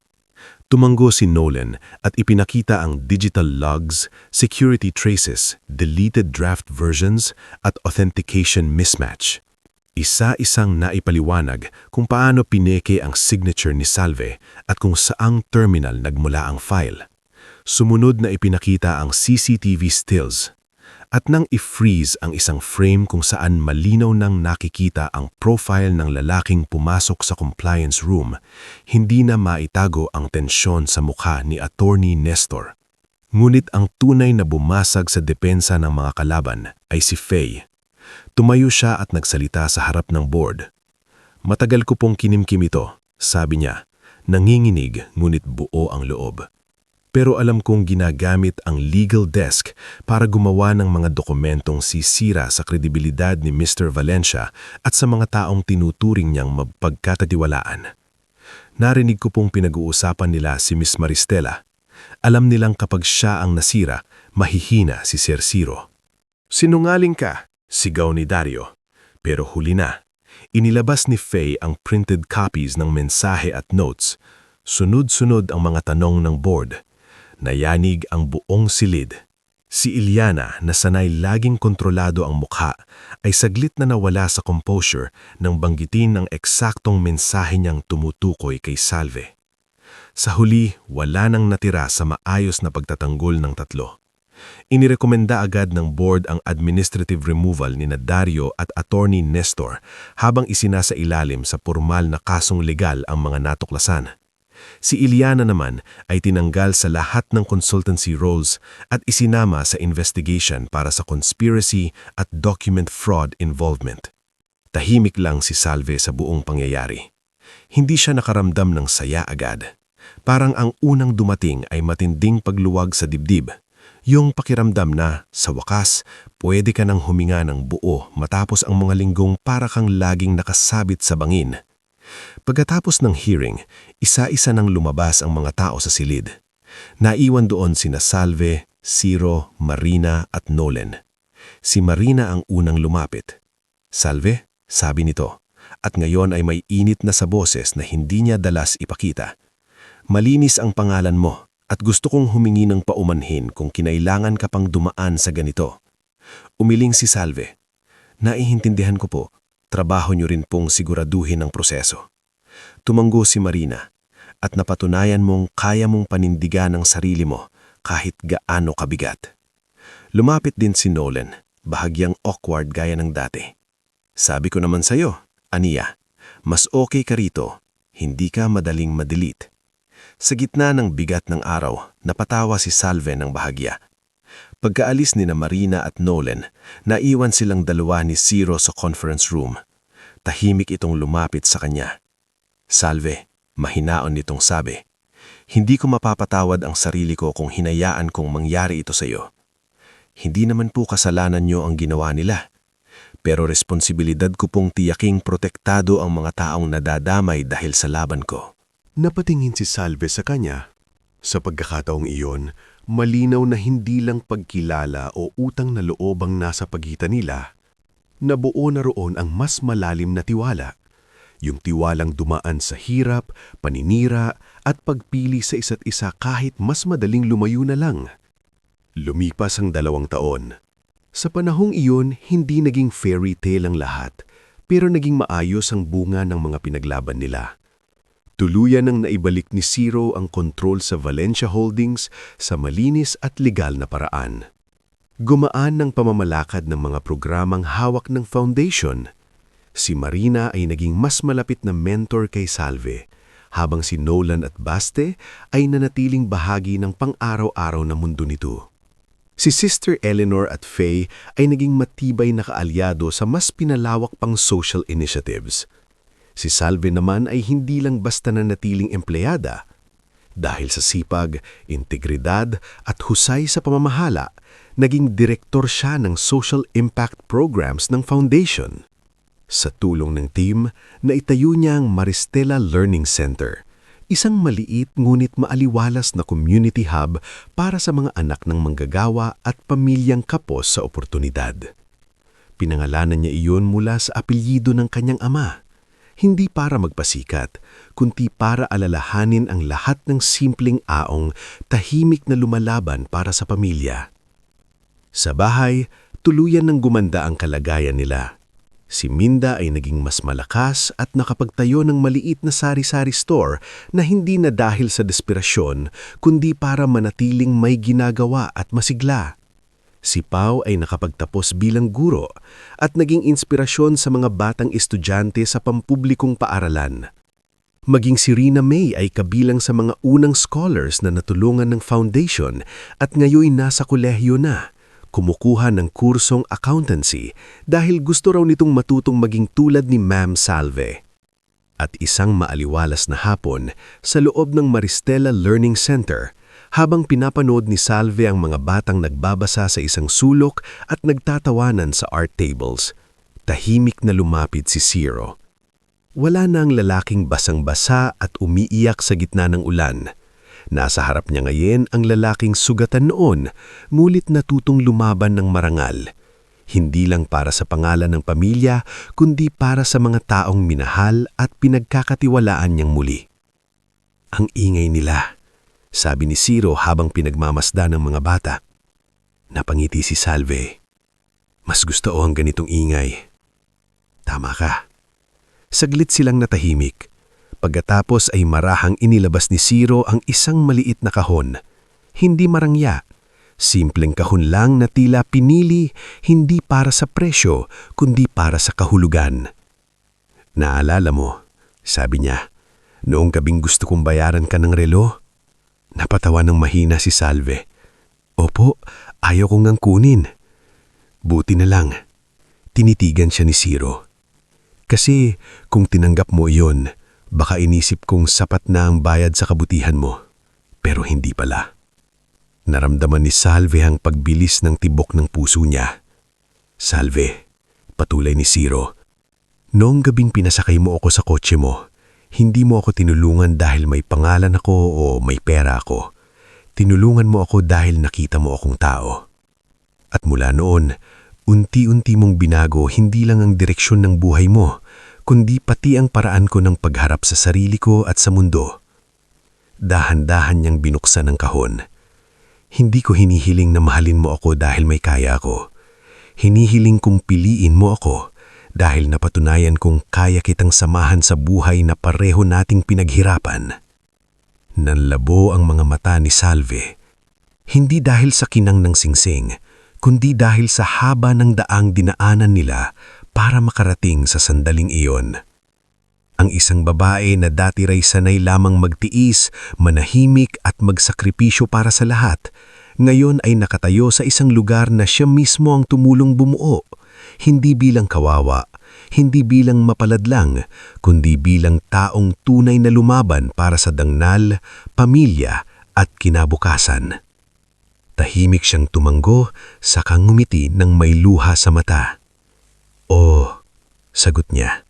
Tumanggo si Nolan at ipinakita ang digital logs, security traces, deleted draft versions at authentication mismatch. Isa-isang naipaliwanag kung paano pineke ang signature ni Salve at kung saang terminal nagmula ang file. Sumunod na ipinakita ang CCTV stills. At nang i-freeze ang isang frame kung saan malinaw nang nakikita ang profile ng lalaking pumasok sa compliance room, hindi na maitago ang tensyon sa mukha ni Attorney Nestor. Ngunit ang tunay na bumasag sa depensa ng mga kalaban ay si Faye. Tumayo siya at nagsalita sa harap ng board. Matagal ko pong kinimkim ito, sabi niya, nanginginig ngunit buo ang loob. Pero alam kong ginagamit ang legal desk para gumawa ng mga dokumentong sisira sa kredibilidad ni Mr. Valencia at sa mga taong tinuturing niyang mapagkatatiwalaan. Narinig ko pong pinag-uusapan nila si Miss Maristela. Alam nilang kapag siya ang nasira, mahihina si Sir Ciro. Sinungaling ka, sigaw ni Dario. Pero huli na. Inilabas ni Faye ang printed copies ng mensahe at notes. Sunod-sunod ang mga tanong ng board. Nayanig ang buong silid. Si Iliana, na sanay laging kontrolado ang mukha, ay saglit na nawala sa composure nang banggitin ng eksaktong mensahe niyang tumutukoy kay Salve. Sa huli, wala nang natira sa maayos na pagtatanggol ng tatlo. Inirekomenda agad ng board ang administrative removal ni Dario at Attorney Nestor habang isinasailalim sa formal na kasong legal ang mga natuklasan. Si Iliana naman ay tinanggal sa lahat ng consultancy roles at isinama sa investigation para sa conspiracy at document fraud involvement. Tahimik lang si Salve sa buong pangyayari. Hindi siya nakaramdam ng saya agad. Parang ang unang dumating ay matinding pagluwag sa dibdib. Yung pakiramdam na, sa wakas, pwede ka nang huminga ng buo matapos ang mga linggong para kang laging nakasabit sa bangin. Pagkatapos ng hearing, isa-isa nang lumabas ang mga tao sa silid. Naiwan doon sina Salve, Ciro, Marina at Nolan. Si Marina ang unang lumapit. Salve, sabi nito, at ngayon ay may init na sa boses na hindi niya dalas ipakita. Malinis ang pangalan mo at gusto kong humingi ng paumanhin kung kinailangan ka pang dumaan sa ganito. Umiling si Salve. Naiintindihan ko po. Trabaho niyo rin pong siguraduhin ang proseso. Tumanggo si Marina at napatunayan mong kaya mong panindigan ang sarili mo kahit gaano kabigat. Lumapit din si Nolan, bahagyang awkward gaya ng dati. Sabi ko naman sa'yo, Ania, mas okay ka rito, hindi ka madaling madelete. Sa gitna ng bigat ng araw, napatawa si Salve ng bahagya. Pagkaalis ni Marina at Nolan, naiwan silang dalawa ni Ciro sa conference room. Tahimik itong lumapit sa kanya. Salve, mahinaon nitong sabi. Hindi ko mapapatawad ang sarili ko kung hinayaan kong mangyari ito sa iyo. Hindi naman po kasalanan niyo ang ginawa nila. Pero responsibilidad ko pong tiyaking protektado ang mga taong nadadamay dahil sa laban ko. Napatingin si Salve sa kanya. Sa pagkakataong iyon, malinaw na hindi lang pagkilala o utang na loob ang nasa pagitan nila. Nabuo na roon ang mas malalim na tiwala. Yung tiwalang dumaan sa hirap, paninira at pagpili sa isa't isa kahit mas madaling lumayo na lang. Lumipas ang 2 taon. Sa panahong iyon, hindi naging fairy tale ang lahat, pero naging maayos ang bunga ng mga pinaglaban nila. Tuluyan nang naibalik ni Ciro ang kontrol sa Valencia Holdings sa malinis at legal na paraan. Gumaan ng pamamalakad ng mga programang hawak ng foundation. Si Marina ay naging mas malapit na mentor kay Salve, habang si Nolan at Baste ay nanatiling bahagi ng pang-araw-araw na mundo nito. Si Sister Eleanor at Faye ay naging matibay na kaalyado sa mas pinalawak pang social initiatives. Si Salve naman ay hindi lang basta nanatiling empleyada. Dahil sa sipag, integridad at husay sa pamamahala, naging direktor siya ng social impact programs ng foundation. Sa tulong ng team, naitayo niya ang Maristela Learning Center, isang maliit ngunit maaliwalas na community hub para sa mga anak ng manggagawa at pamilyang kapos sa oportunidad. Pinangalanan niya iyon mula sa apelyido ng kanyang ama, hindi para magpasikat, kundi para alalahanin ang lahat ng simpleng aong tahimik na lumalaban para sa pamilya. Sa bahay, tuluyan ng gumanda ang kalagayan nila. Si Minda ay naging mas malakas at nakapagtayo ng maliit na sari-sari store na hindi na dahil sa desperasyon, kundi para manatiling may ginagawa at masigla. Si Pau ay nakapagtapos bilang guro at naging inspirasyon sa mga batang estudyante sa pampublikong paaralan. Maging si Rina May ay kabilang sa mga unang scholars na natulungan ng foundation at ngayon nasa kolehiyo na. Kumukuha ng kursong accountancy dahil gusto raw nitong matutong maging tulad ni Ma'am Salve. At isang maaliwalas na hapon sa loob ng Maristela Learning Center, habang pinapanood ni Salve ang mga batang nagbabasa sa isang sulok at nagtatawanan sa art tables, tahimik na lumapit si Ciro. Wala na ang lalaking basang-basa at umiiyak sa gitna ng ulan. Nasa harap niya ngayon ang lalaking sugatan noon, ngunit natutong lumaban ng marangal. Hindi lang para sa pangalan ng pamilya, kundi para sa mga taong minahal at pinagkakatiwalaan niyang muli. Ang ingay nila, sabi ni Ciro habang pinagmamasda ng mga bata. Napangiti si Salve. Mas gusto ko ang ganitong ingay. Tama ka. Saglit silang natahimik. Pagkatapos ay marahang inilabas ni Ciro ang isang maliit na kahon. Hindi marangya. Simpleng kahon lang na tila pinili hindi para sa presyo kundi para sa kahulugan. Naalala mo, sabi niya, noong gabing gusto kong bayaran ka ng relo? Napatawa ng mahina si Salve. Opo, ayaw kong ngang kunin. Buti na lang. Tinitigan siya ni Ciro. Kasi kung tinanggap mo iyon, baka inisip kong sapat na ang bayad sa kabutihan mo. Pero hindi pala. Naramdaman ni Salve ang pagbilis ng tibok ng puso niya. Salve, patuloy ni Ciro. Noong gabing pinasakay mo ako sa kotse mo, hindi mo ako tinulungan dahil may pangalan ako o may pera ako. Tinulungan mo ako dahil nakita mo akong tao. At mula noon, unti-unti mong binago hindi lang ang direksyon ng buhay mo, kundi pati ang paraan ko ng pagharap sa sarili ko at sa mundo. Dahan-dahan niyang binuksan ang kahon. Hindi ko hinihiling na mahalin mo ako dahil may kaya ako. Hinihiling kong piliin mo ako dahil napatunayan kong kaya kitang samahan sa buhay na pareho nating pinaghirapan. Nanlabo ang mga mata ni Salve. Hindi dahil sa kinang ng singsing, kundi dahil sa haba ng daang dinaanan nila para makarating sa sandaling iyon. Ang isang babae na dati ray sanay lamang magtiis, manahimik at magsakripisyo para sa lahat, ngayon ay nakatayo sa isang lugar na siya mismo ang tumulong bumuo, hindi bilang kawawa, hindi bilang mapalad lang, kundi bilang taong tunay na lumaban para sa dangnal, pamilya at kinabukasan. Tahimik siyang tumanggo, saka ngumiti ng may luha sa mata. "Oh," sagot niya.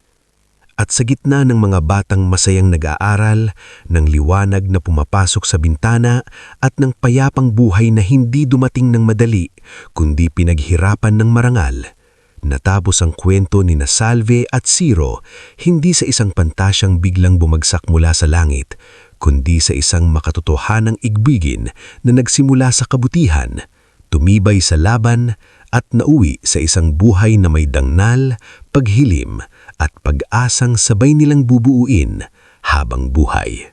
At sa gitna ng mga batang masayang nag-aaral, ng liwanag na pumapasok sa bintana at ng payapang buhay na hindi dumating ng madali, kundi pinaghirapan ng marangal, natapos ang kwento ni Salve at Ciro hindi sa isang pantasyang biglang bumagsak mula sa langit, kundi sa isang makatotohanang igbigin na nagsimula sa kabutihan, tumibay sa laban at nauwi sa isang buhay na may dangnal, paghilim at pag-asang sabay nilang bubuuin habang buhay.